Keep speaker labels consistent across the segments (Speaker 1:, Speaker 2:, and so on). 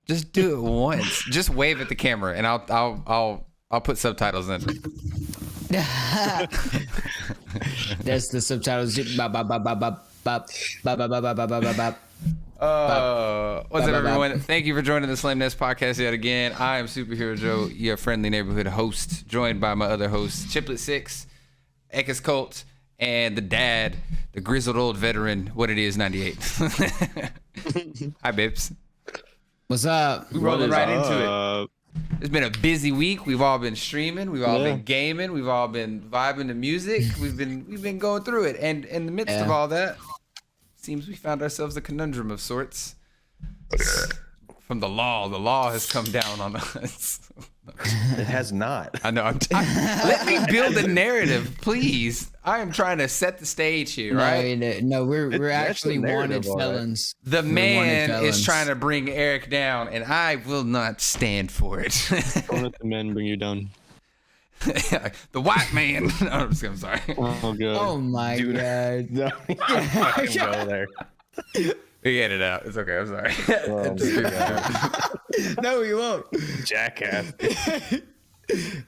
Speaker 1: Just do it once. Just wave at the camera, and I'll put subtitles in.
Speaker 2: That's the subtitles.
Speaker 1: What's up, everyone? Thank you for joining the Slam Nest podcast yet again. I am Superhero Joe, your friendly neighborhood host, joined by my other hosts, Chiplet Six, Ekis Colt, and the dad, the grizzled old veteran, what it is, 98. Hi, Bips.
Speaker 2: What's up?
Speaker 1: We rolling right into it. It's been a busy week. We've all been streaming. We've all been gaming. We've all been vibing to music. We've been going through it. And in the midst of all that, seems we found ourselves a conundrum of sorts. From the law. The law has come down on us.
Speaker 3: It has not.
Speaker 1: I know. Let me build a narrative, please. I am trying to set the stage here, right?
Speaker 2: No, we're actually wanted felons.
Speaker 1: The man is trying to bring Eric down, and I will not stand for it.
Speaker 4: Don't let the men bring you down.
Speaker 1: The white man. No, I'm sorry.
Speaker 4: Oh, God.
Speaker 2: Oh, my God.
Speaker 3: No, I can go there.
Speaker 1: We get it out. It's okay. I'm sorry.
Speaker 2: No, we won't.
Speaker 3: Jackass.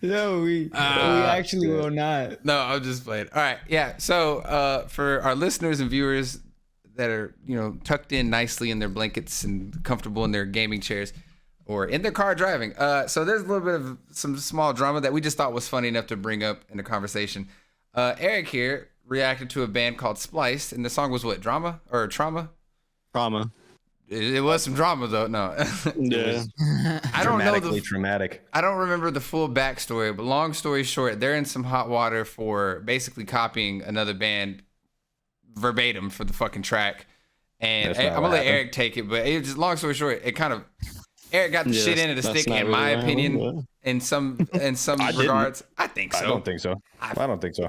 Speaker 2: No, we actually will not.
Speaker 1: No, I'm just playing. All right. Yeah. So for our listeners and viewers that are, tucked in nicely in their blankets and comfortable in their gaming chairs or in their car driving. So there's a little bit of some small drama that we just thought was funny enough to bring up in the conversation. Eric here reacted to a band called Spliced, and the song was what? Drama or Trauma?
Speaker 4: Trauma.
Speaker 1: It was some drama though. No.
Speaker 4: Yeah.
Speaker 1: I don't know
Speaker 3: traumatic.
Speaker 1: I don't remember the full backstory, but long story short, they're in some hot water for basically copying another band verbatim for the fucking track. And I'm gonna let Eric take it, but it just long story short, it kind of Eric got the shit end of the stick, in my opinion, in some regards. I think so.
Speaker 3: I don't think so. I don't think so.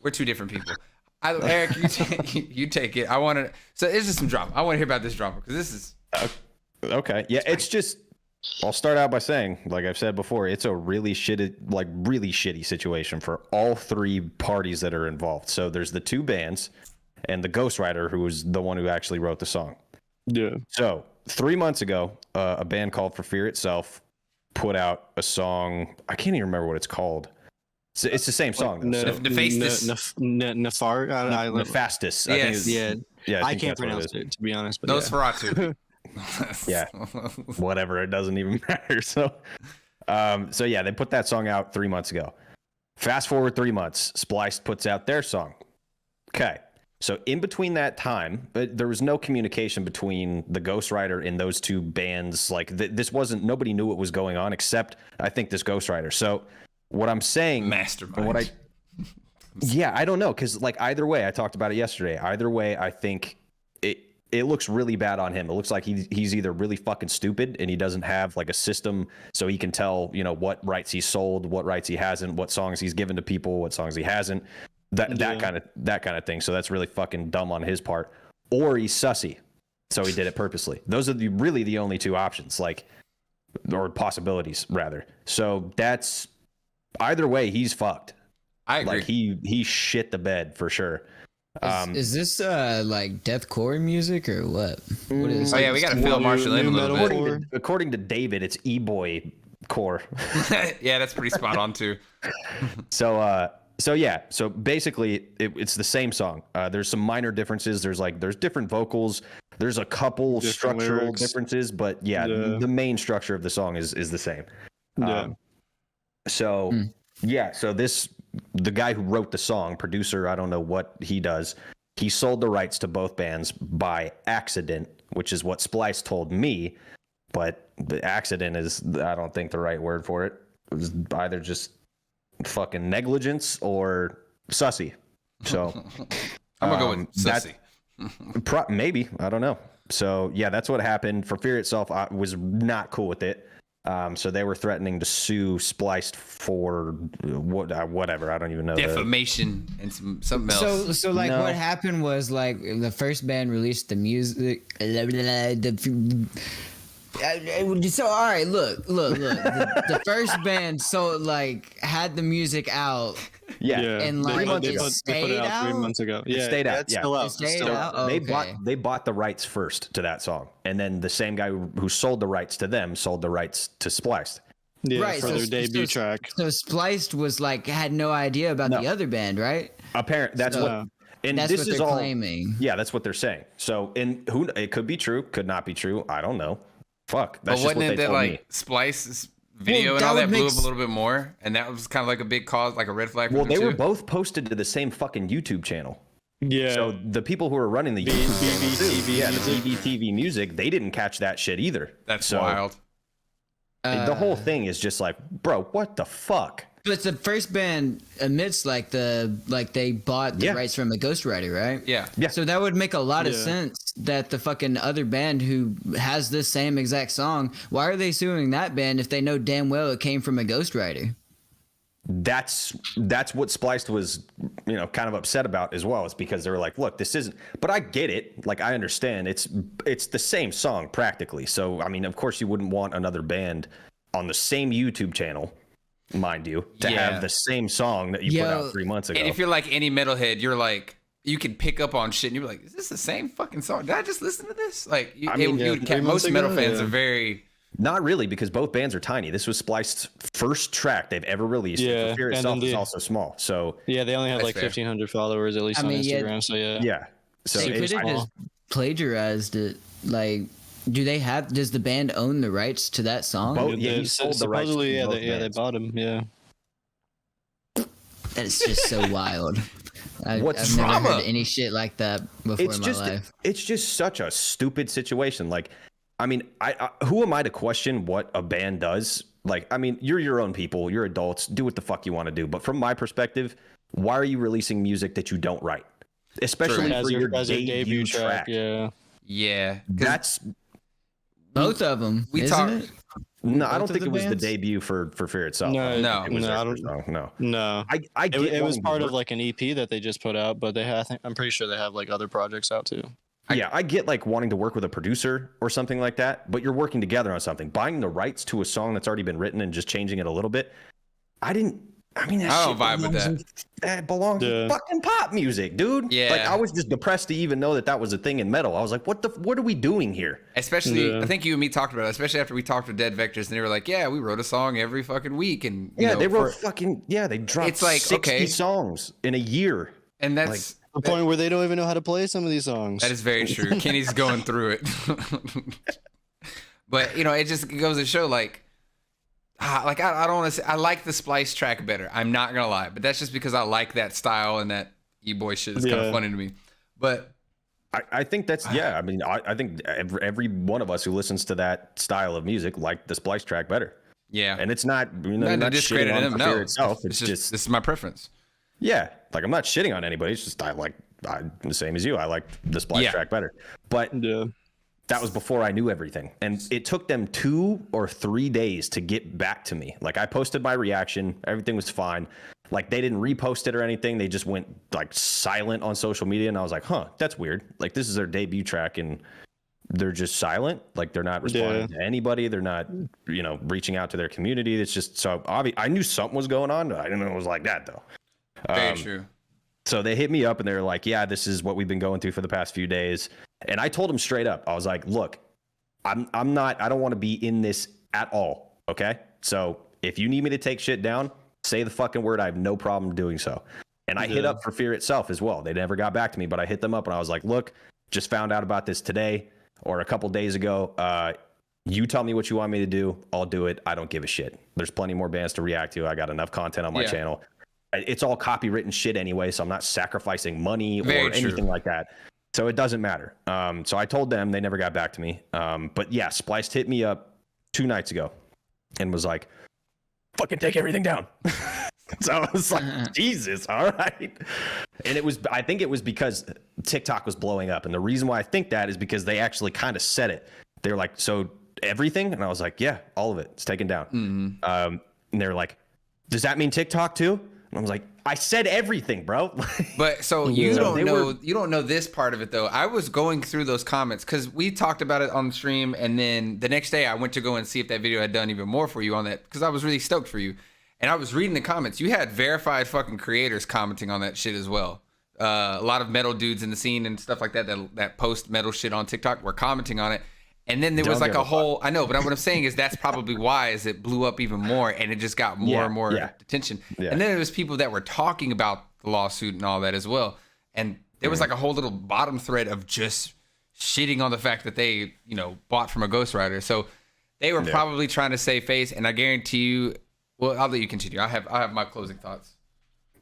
Speaker 1: We're two different people. Eric, you take it. So it's just some drama. I want to hear about this drama because this is
Speaker 3: okay. Yeah, it's just. I'll start out by saying, like I've said before, it's a really shitty situation for all three parties that are involved. So there's the two bands, and the ghostwriter who was the one who actually wrote the song.
Speaker 4: Yeah.
Speaker 3: So 3 months ago, a band called For Fear Itself put out a song. I can't even remember what it's called. It's the same song.
Speaker 1: Nefastus.
Speaker 3: Nefastus.
Speaker 4: I can't pronounce it, to be honest. But
Speaker 1: Nosferatu.
Speaker 3: Yeah. Whatever. It doesn't even matter. So yeah, they put that song out 3 months ago. Fast forward 3 months, Spliced puts out their song. Okay. So in between that time, there was no communication between the ghostwriter and those two bands. Like nobody knew what was going on except I think this ghostwriter. So what I'm saying,
Speaker 1: mastermind.
Speaker 3: I don't know, because like either way, I talked about it yesterday. Either way, I think it looks really bad on him. It looks like he's either really fucking stupid and he doesn't have like a system so he can tell what rights he sold, what rights he hasn't, what songs he's given to people, what songs he hasn't, that kind of thing. So that's really fucking dumb on his part. Or he's sussy, so he did it purposely. Those are really the only two options, or possibilities rather. So that's. Either way, he's fucked.
Speaker 1: I agree.
Speaker 3: Like he shit the bed for sure.
Speaker 2: Is this like deathcore music or what? What is?
Speaker 1: Oh yeah, we gotta fill MARSHAL in a little bit.
Speaker 3: According to David, it's e-boy core.
Speaker 1: Yeah, that's pretty spot on too.
Speaker 3: So basically, it's the same song. There's some minor differences. There's different vocals. There's a couple different structural lyrics. Differences, but the main structure of the song is the same.
Speaker 4: Yeah.
Speaker 3: So the guy who wrote the song, producer, I don't know what he does. He sold the rights to both bands by accident, which is what Splice told me. But the accident is, I don't think, the right word for it. It was either just fucking negligence or sussy. So
Speaker 1: I'm gonna go with sussy.
Speaker 3: Maybe, I don't know. So yeah, that's what happened. For Fear Itself, I was not cool with it. So they were threatening to sue Spliced for whatever. I don't even know.
Speaker 1: Defamation and something else.
Speaker 2: So what happened was like the first band released the music. So all right, look. The first band had the music out,
Speaker 3: Yeah.
Speaker 2: And, like,
Speaker 4: they
Speaker 2: it
Speaker 4: put
Speaker 2: stayed
Speaker 4: it out 3
Speaker 2: out?
Speaker 4: months ago.
Speaker 3: It
Speaker 4: Yeah,
Speaker 3: stayed out,
Speaker 4: It's
Speaker 3: yeah.
Speaker 4: still out.
Speaker 2: It
Speaker 4: It's
Speaker 2: stayed
Speaker 4: still
Speaker 2: out? Okay.
Speaker 3: They bought the rights first to that song, and then the same guy who sold the rights to them sold the rights to Spliced.
Speaker 4: Yeah,
Speaker 2: Right,
Speaker 4: for
Speaker 2: so-
Speaker 4: their debut
Speaker 2: so-
Speaker 4: track.
Speaker 2: So Spliced was like had no idea about
Speaker 3: No.
Speaker 2: the other band, right?
Speaker 3: Apparently, that's
Speaker 2: So-
Speaker 3: what. And
Speaker 2: That's
Speaker 3: this
Speaker 2: what
Speaker 3: is
Speaker 2: they're
Speaker 3: all
Speaker 2: claiming.
Speaker 3: Yeah, that's what they're saying. So, and who it could be true, could not be true. I don't know. Fuck,
Speaker 1: But
Speaker 3: that's just what
Speaker 1: wasn't
Speaker 3: they
Speaker 1: it that
Speaker 3: told me.
Speaker 1: like Splice's video
Speaker 2: Well,
Speaker 1: and
Speaker 2: that
Speaker 1: all
Speaker 2: would
Speaker 1: that blew
Speaker 2: make
Speaker 1: up a little bit more, and that was kind of like a big cause, like a red flag for
Speaker 3: Well,
Speaker 1: them
Speaker 3: they were
Speaker 1: too?
Speaker 3: both posted to the same fucking YouTube channel.
Speaker 4: Yeah.
Speaker 3: So the people who are running the YouTube channel too,
Speaker 4: BBTV
Speaker 3: yeah, the
Speaker 4: music.
Speaker 3: BBTV music, they didn't catch that shit either.
Speaker 1: That's
Speaker 3: So,
Speaker 1: wild.
Speaker 3: The whole thing is just like, bro, what the fuck?
Speaker 2: But the first band admits like they bought the
Speaker 3: Yeah.
Speaker 2: rights from a ghostwriter, right?
Speaker 1: Yeah.
Speaker 3: Yeah.
Speaker 2: So that would make a lot of
Speaker 4: Yeah.
Speaker 2: sense that the fucking other band who has this same exact song, why are they suing that band if they know damn well it came from a ghostwriter?
Speaker 3: That's what Spliced was, kind of upset about as well. It's because they were like, look, this isn't. But I get it. Like, I understand. It's the same song practically. So I mean, of course, you wouldn't want another band on the same YouTube channel, mind you, to
Speaker 1: Yeah.
Speaker 3: have the same song that you put out 3 months ago.
Speaker 1: And if you're like any metalhead, you're like, you can pick up on shit and you're like, is this the same fucking song? Did I just listen to this? Like,
Speaker 3: I mean,
Speaker 1: you would
Speaker 4: 3
Speaker 1: catch,
Speaker 4: months
Speaker 1: most metal
Speaker 4: ago,
Speaker 1: fans
Speaker 4: yeah.
Speaker 1: are very.
Speaker 3: Not really, because both bands are tiny. This was Spliced's first track they've ever released.
Speaker 4: Yeah,
Speaker 3: The Fear
Speaker 4: and
Speaker 3: itself
Speaker 4: then
Speaker 3: is
Speaker 4: the-
Speaker 3: also small. So
Speaker 4: Yeah, they only have
Speaker 1: That's
Speaker 4: like
Speaker 1: fair.
Speaker 4: 1,500 followers at least
Speaker 2: I
Speaker 4: on
Speaker 2: mean, yeah.
Speaker 4: Instagram. So yeah.
Speaker 3: yeah. So
Speaker 2: They could have just plagiarized it. Like, does the band own the rights to that song?
Speaker 3: Both- yeah, he
Speaker 4: They-
Speaker 3: sold the rights to
Speaker 4: supposedly,
Speaker 3: both
Speaker 4: they
Speaker 3: bands.
Speaker 4: bought them. Yeah.
Speaker 2: That is just so wild. I've
Speaker 3: What's
Speaker 2: never
Speaker 1: drama?
Speaker 2: heard any shit like that before in my life.
Speaker 3: it's just such a stupid situation. Like, I mean, I who am I to question what a band does? Like, I mean, you're your own people, you're adults, do what the fuck you want to do. But from my perspective, why are you releasing music that you don't write, especially
Speaker 4: As
Speaker 3: for
Speaker 4: your,
Speaker 3: your
Speaker 4: as your
Speaker 3: debut track?
Speaker 4: Yeah.
Speaker 1: Yeah. 'Cause
Speaker 3: That's
Speaker 2: Both of them,
Speaker 1: we
Speaker 2: isn't
Speaker 1: talk-
Speaker 2: it?
Speaker 3: no, I don't
Speaker 2: Both of
Speaker 3: think
Speaker 2: the
Speaker 3: it was the
Speaker 2: bands?
Speaker 3: debut for Fear itself.
Speaker 4: No,
Speaker 1: No.
Speaker 3: it was
Speaker 4: no,
Speaker 3: their
Speaker 4: I
Speaker 3: first
Speaker 4: don't.
Speaker 3: song. No,
Speaker 4: No.
Speaker 3: I get
Speaker 4: It was
Speaker 3: wanting to
Speaker 4: part of
Speaker 3: work-
Speaker 4: like an EP that they just put out, but I'm pretty sure they have like other projects out too.
Speaker 3: Yeah, I get like wanting to work with a producer or something like that, but you're working together on something. Buying the rights to a song that's already been written and just changing it a little bit. I mean, that
Speaker 1: I don't
Speaker 3: shit
Speaker 1: vibe with
Speaker 3: belongs
Speaker 1: that.
Speaker 3: in- That belongs
Speaker 4: Yeah.
Speaker 3: in fucking pop music, dude.
Speaker 1: Yeah.
Speaker 3: Like, I was just depressed to even know that was a thing in metal. I was like, what are we doing here?
Speaker 1: Especially,
Speaker 4: Yeah.
Speaker 1: I think you and me talked about it, especially after we talked to Dead Vectors, and they were like, yeah, we wrote a song every fucking week. And you
Speaker 3: Yeah,
Speaker 1: know,
Speaker 3: they wrote
Speaker 1: for-
Speaker 3: they dropped
Speaker 1: It's like,
Speaker 3: 60
Speaker 1: okay.
Speaker 3: songs in a year.
Speaker 1: and that's.
Speaker 4: The point where they don't even know how to play some of these songs.
Speaker 1: That is very true. Kenny's going through it. But, it just goes to show, like I don't want to say, I like the Splice track better. I'm not going to lie. But that's just because I like that style and that E-boy shit is kind of
Speaker 4: Yeah.
Speaker 1: funny to me. But,
Speaker 3: I think that's, yeah, I mean, I think every one of us who listens to that style of music like the Splice track better.
Speaker 1: yeah.
Speaker 3: And it's not,
Speaker 1: Not to
Speaker 3: not
Speaker 1: discredit
Speaker 3: shitting on
Speaker 1: him,
Speaker 3: the
Speaker 1: no.
Speaker 3: Fear itself. It's just
Speaker 1: this is my preference.
Speaker 3: yeah, like I'm not shitting on anybody. It's just I'm the same as you. I like the Splice
Speaker 1: Yeah.
Speaker 3: track better. But
Speaker 4: Yeah.
Speaker 3: that was before I knew everything. And it took them 2 or 3 days to get back to me. Like, I posted my reaction, everything was fine. Like, they didn't repost it or anything. They just went like silent on social media. And I was like, huh, that's weird. Like, this is their debut track and they're just silent. Like, they're not responding to anybody. They're not, reaching out to their community. It's just so obvious. I knew something was going on. I didn't know it was like that though.
Speaker 1: Very true.
Speaker 3: So they hit me up and they're like, yeah, this is what we've been going through for the past few days. And I told them straight up, I was like, look, I don't want to be in this at all. Okay. So if you need me to take shit down, say the fucking word. I have no problem doing so. And I hit up for Fear itself as well. They never got back to me, but I hit them up and I was like, look, just found out about this today or a couple days ago. You tell me what you want me to do. I'll do it. I don't give a shit. There's plenty more bands to react to. I got enough content on my channel. It's all copywritten shit anyway, so I'm not sacrificing money or anything like that. So it doesn't matter. So I told them, they never got back to me. But yeah, Spliced hit me up 2 nights ago and was like, fucking take everything down. So I was like, Jesus, all right. And I think it was because TikTok was blowing up. And the reason why I think that is because they actually kind of said it. They were like, so everything? And I was like, yeah, all of it. It's taken down. And they were like, does that mean TikTok too? And I was like, I said everything, bro.
Speaker 1: But so you don't know this part of it though. I was going through those comments because we talked about it on the stream, and then the next day I went to go and see if that video had done even more for you on that because I was really stoked for you. And I was reading the comments. You had verified fucking creators commenting on that shit as well. A lot of metal dudes in the scene and stuff like that that post metal shit on TikTok were commenting on it. And then there was like a whole, I know, but what I'm saying is that's probably why is it blew up even more and it just got more and more attention. Yeah. And then there was people that were talking about the lawsuit and all that as well. And there was like a whole little bottom thread of just shitting on the fact that they, you know, bought from a ghostwriter. So they were probably trying to save face. And I guarantee you, well, I'll let you continue. I have my closing thoughts.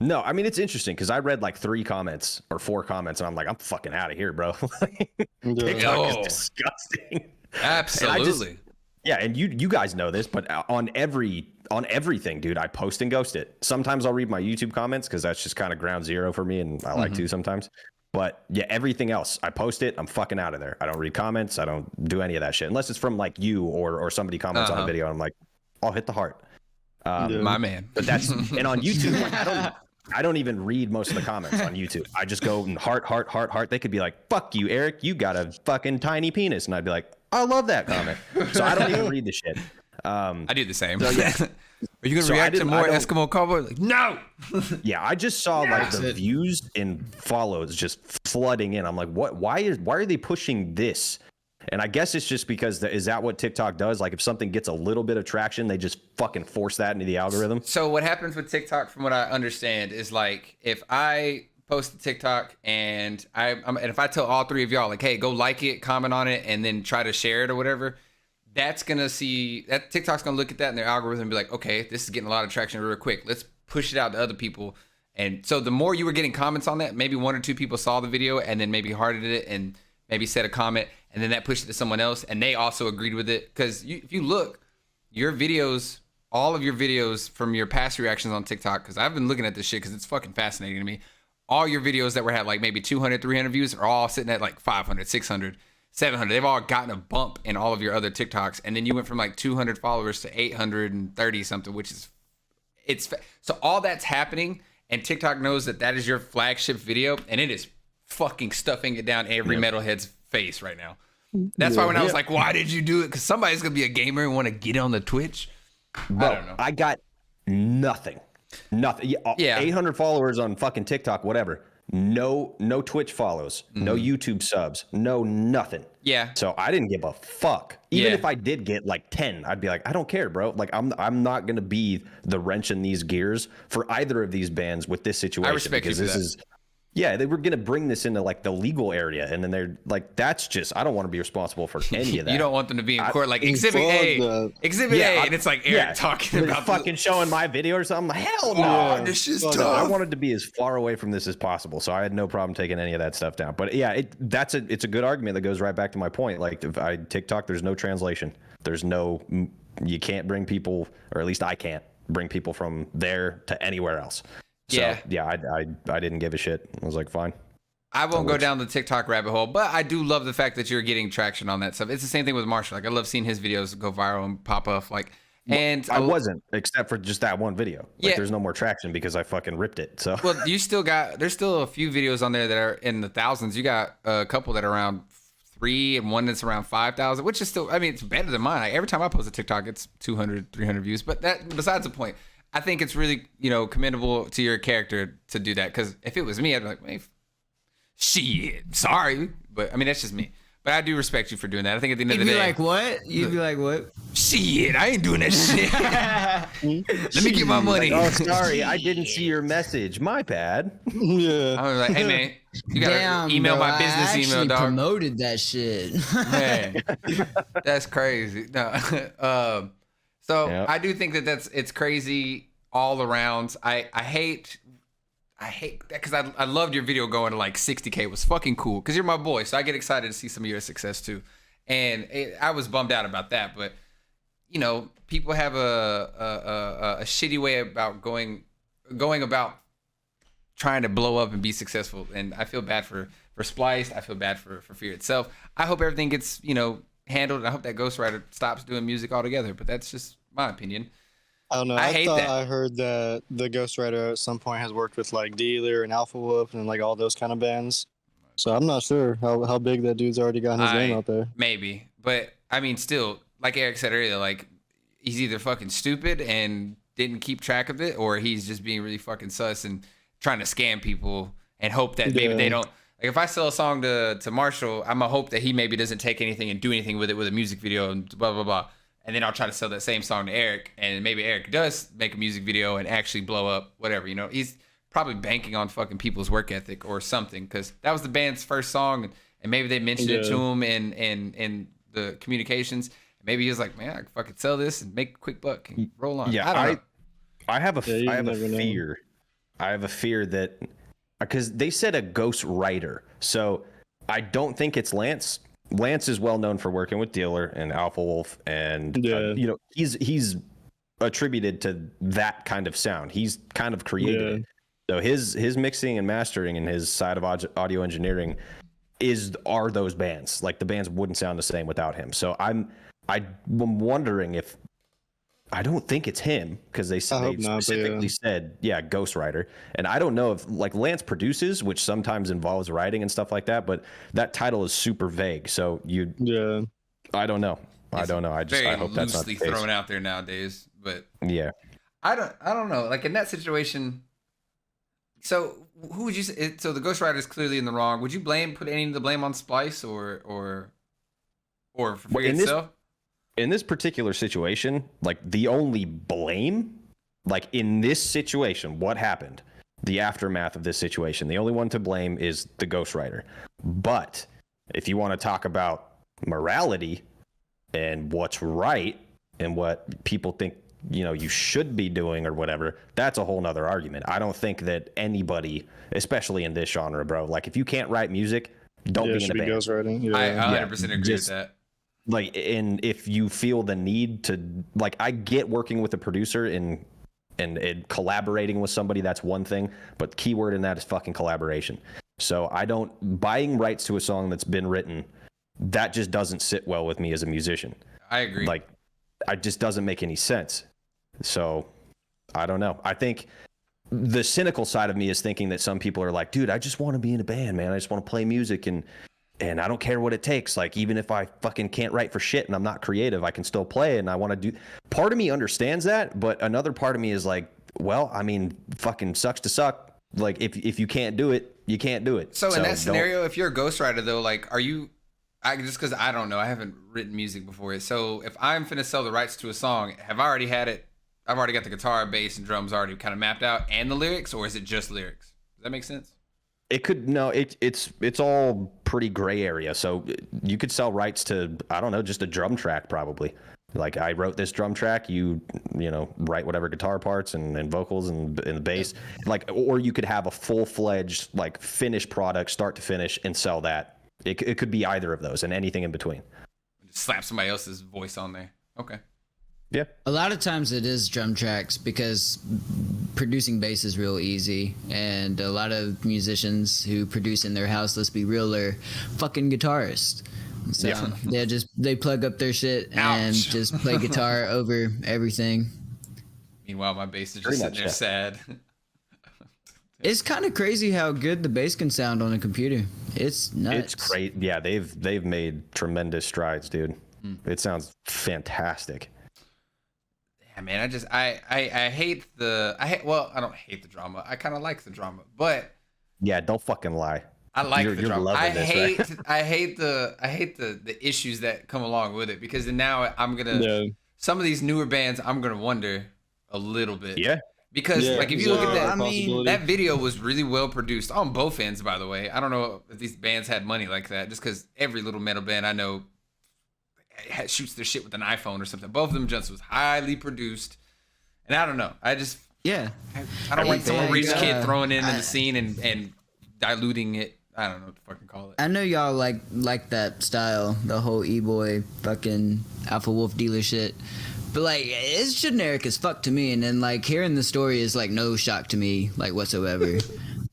Speaker 3: No, I mean, it's interesting because I read like 3 comments or 4 comments and I'm like, I'm fucking out of here, bro. TikTok is disgusting.
Speaker 1: Absolutely.
Speaker 3: And you guys know this, but on everything, dude, I post and ghost it. Sometimes I'll read my YouTube comments because that's just kind of ground zero for me, and I like to sometimes. But yeah, everything else, I post it, I'm fucking out of there. I don't read comments. I don't do any of that shit unless it's from like you or somebody comments on a video. And I'm like, I'll hit the heart.
Speaker 1: My man.
Speaker 3: But that's and on YouTube, like, I don't even read most of the comments on YouTube. I just go and heart. They could be like, fuck you, Eric. You got a fucking tiny penis. And I'd be like, I love that comment. So I don't even read the shit.
Speaker 1: I do the same.
Speaker 3: So, yeah.
Speaker 1: Are you going to react to more Eskimo Cowboy? Like, no!
Speaker 3: Yeah, I just saw like the views and follows just flooding in. I'm like, what? Why are they pushing this? And I guess it's just because is that what TikTok does? Like if something gets a little bit of traction, they just fucking force that into the algorithm.
Speaker 1: So what happens with TikTok, from what I understand, is like if I post a TikTok and and if I tell all 3 of y'all like, hey, go like it, comment on it, and then try to share it or whatever, TikTok's gonna look at that in their algorithm and be like, okay, this is getting a lot of traction real quick. Let's push it out to other people. And so the more you were getting comments on that, maybe 1 or 2 people saw the video and then maybe hearted it and maybe said a comment, and then that pushed it to someone else, and they also agreed with it. Because if you look, your videos, all of your videos from your past reactions on TikTok, because I've been looking at this shit because it's fucking fascinating to me. All your videos that had like maybe 200, 300 views are all sitting at like 500, 600, 700. They've all gotten a bump in all of your other TikToks. And then you went from like 200 followers to 830 something, which is, so all that's happening. And TikTok knows that is your flagship video, and it is fucking stuffing it down every metalhead's face right now. That's why when I was like, why did you do it? Because somebody's gonna be a gamer and want to get on the Twitch.
Speaker 3: Bro,
Speaker 1: I don't know.
Speaker 3: I got nothing. 800 followers on fucking TikTok, whatever. No Twitch follows, no YouTube subs, no nothing.
Speaker 1: Yeah.
Speaker 3: So I didn't give a fuck. Even if I did get like 10, I'd be like, I don't care, bro. Like I'm not gonna be the wrench in these gears for either of these bands with this situation.
Speaker 1: I respect you for that.
Speaker 3: Yeah, they were going to bring this into like the legal area, and then they're like, that's just, I don't want to be responsible for any of that.
Speaker 1: You don't want them to be in court like Exhibit A, and it's like Eric talking about
Speaker 3: fucking showing my video or something. Hell no, this is tough. I wanted to be as far away from this as possible, so I had no problem taking any of that stuff down. But yeah, it's a good argument that goes right back to my point. Like TikTok, there's no translation. You can't bring people, or at least I can't bring people from there to anywhere else. So, I didn't give a shit. I was like, fine.
Speaker 1: I won't go down the TikTok rabbit hole, but I do love the fact that you're getting traction on that stuff. It's the same thing with MARSHAL. Like, I love seeing his videos go viral and pop up. Like, and
Speaker 3: I wasn't, except for just that one video. Like, there's no more traction because I fucking ripped it. So,
Speaker 1: well, there's still a few videos on there that are in the thousands. You got a couple that are around 3 and one that's around 5,000, which is still, I mean, it's better than mine. Like, every time I post a TikTok, it's 200, 300 views. But that, besides the point. I think it's really, commendable to your character to do that. Because if it was me, I'd be like, hey, shit, sorry. But, I mean, that's just me. But I do respect you for doing that. I think at the end of the day.
Speaker 2: You'd be like, what?
Speaker 1: Shit, I ain't doing that shit. Let me get my money.
Speaker 3: Oh, sorry, I didn't see your message. My bad.
Speaker 1: Yeah. I was like, hey, man, you got to email my business email, dog.
Speaker 2: I promoted that shit.
Speaker 1: Man, that's crazy. No. So I do think that it's crazy all around. I hate that because I loved your video going to like 60K. It was fucking cool because you're my boy. So I get excited to see some of your success too. And I was bummed out about that. But, people have a shitty way about going about trying to blow up and be successful. And I feel bad for Spliced. I feel bad for Fear itself. I hope everything gets, handled. I hope that ghostwriter stops doing music altogether, but that's just my opinion.
Speaker 4: I don't know.
Speaker 1: I hate that.
Speaker 4: I heard that the ghostwriter at some point has worked with like Dealer and Alpha Whoop and like all those kind of bands. So I'm not sure how big that dude's already got his name out there.
Speaker 1: Maybe, but I mean, still, like Eric said earlier, like he's either fucking stupid and didn't keep track of it, or he's just being really fucking sus and trying to scam people and hope that maybe they don't. Like if I sell a song to Marshall, I'm gonna hope that he maybe doesn't take anything and do anything with it with a music video and blah blah blah. And then I'll try to sell that same song to Eric, and maybe Eric does make a music video and actually blow up, whatever. You know, he's probably banking on fucking people's work ethic or something, because that was the band's first song, and maybe they mentioned it to him in the communications. Maybe he was like, man, I can fucking sell this and make a quick buck and roll on.
Speaker 3: Yeah,
Speaker 1: I don't know.
Speaker 3: I have a fear. I have a fear that, because they said a ghost writer, so I don't think it's Lance. Lance is well known for working with Dealer and Alpha Wolf, and you know, he's attributed to that kind of sound. He's kind of created it. So his mixing and mastering and his side of audio engineering are those bands. Like the bands wouldn't sound the same without him. So I'm wondering if, I don't think it's him, because they specifically said, ghostwriter. And I don't know if, like, Lance produces, which sometimes involves writing and stuff like that, but that title is super vague. So I don't know. I hope that's not the case.
Speaker 1: Thrown out there nowadays, but
Speaker 3: yeah,
Speaker 1: I don't know. Like in that situation, so who would you say? So the ghostwriter is clearly in the wrong. Would you put any of the blame on Splice or for Free itself?
Speaker 3: In this particular situation, like the only blame, like in this situation, what happened, the aftermath of this situation, the only one to blame is the ghostwriter. But if you want to talk about morality and what's right and what people think, you know, you should be doing or whatever, that's a whole nother argument. I don't think that anybody, especially in this genre, bro, like if you can't write music, don't be in a band.
Speaker 4: Ghostwriting.
Speaker 1: I 100% agree with that.
Speaker 3: Like, and if you feel the need to, like, I get working with a producer and collaborating with somebody, that's one thing, but keyword in that is fucking collaboration. So buying rights to a song that's been written, that just doesn't sit well with me as a musician.
Speaker 1: I agree.
Speaker 3: Like, it just doesn't make any sense. So I don't know. I think the cynical side of me is thinking that some people are like, dude, I just want to be in a band, man. I just want to play music and I don't care what it takes. Like, even if I fucking can't write for shit and I'm not creative, I can still play and I want to do. Part of me understands that, but another part of me is like, well, I mean, fucking sucks to suck. Like, if you can't do it, you can't do it.
Speaker 1: So in that scenario, if you're a ghostwriter though, like, are you? Just because I don't know, I haven't written music before. So if I'm finna sell the rights to a song, have I already had it? I've already got the guitar, bass, and drums already kind of mapped out, and the lyrics, or is it just lyrics? Does that make sense?
Speaker 3: It could it's all pretty gray area. So you could sell rights to, I don't know, just a drum track probably. Like, I wrote this drum track, you know, write whatever guitar parts and vocals and the bass. Like, or you could have a full-fledged, like, finished product, start to finish, and sell that. It could be either of those and anything in between.
Speaker 1: Just slap somebody else's voice on there. Okay.
Speaker 3: Yeah.
Speaker 2: A lot of times it is drum tracks because producing bass is real easy, and a lot of musicians who produce in their house, let's be real, are fucking guitarists. So they plug up their shit and just play guitar over everything.
Speaker 1: Meanwhile, my bass is just sitting there sad.
Speaker 2: It's kind of crazy how good the bass can sound on a computer. It's nuts.
Speaker 3: It's great. Yeah, they've made tremendous strides, dude. It sounds fantastic.
Speaker 1: Yeah, man. I hate I don't hate the drama. I kind of like the drama, but
Speaker 3: yeah, don't fucking lie.
Speaker 1: I like the drama. I hate the issues that come along with it, because then now I'm gonna some of these newer bands I'm gonna wonder a little bit.
Speaker 3: Yeah.
Speaker 1: Because like if you look at that, I mean, that video was really well produced on both ends, by the way. I don't know if these bands had money like that, just because every little metal band I know shoots their shit with an iPhone or something. Both of them just was highly produced, and I don't know. I don't want some rich kid throwing in the scene and diluting it. I don't know what to fucking call it.
Speaker 2: I know y'all like that style, the whole e-boy fucking Alpha Wolf Dealer shit. But like, it's generic as fuck to me, and then like hearing the story is like no shock to me, like whatsoever.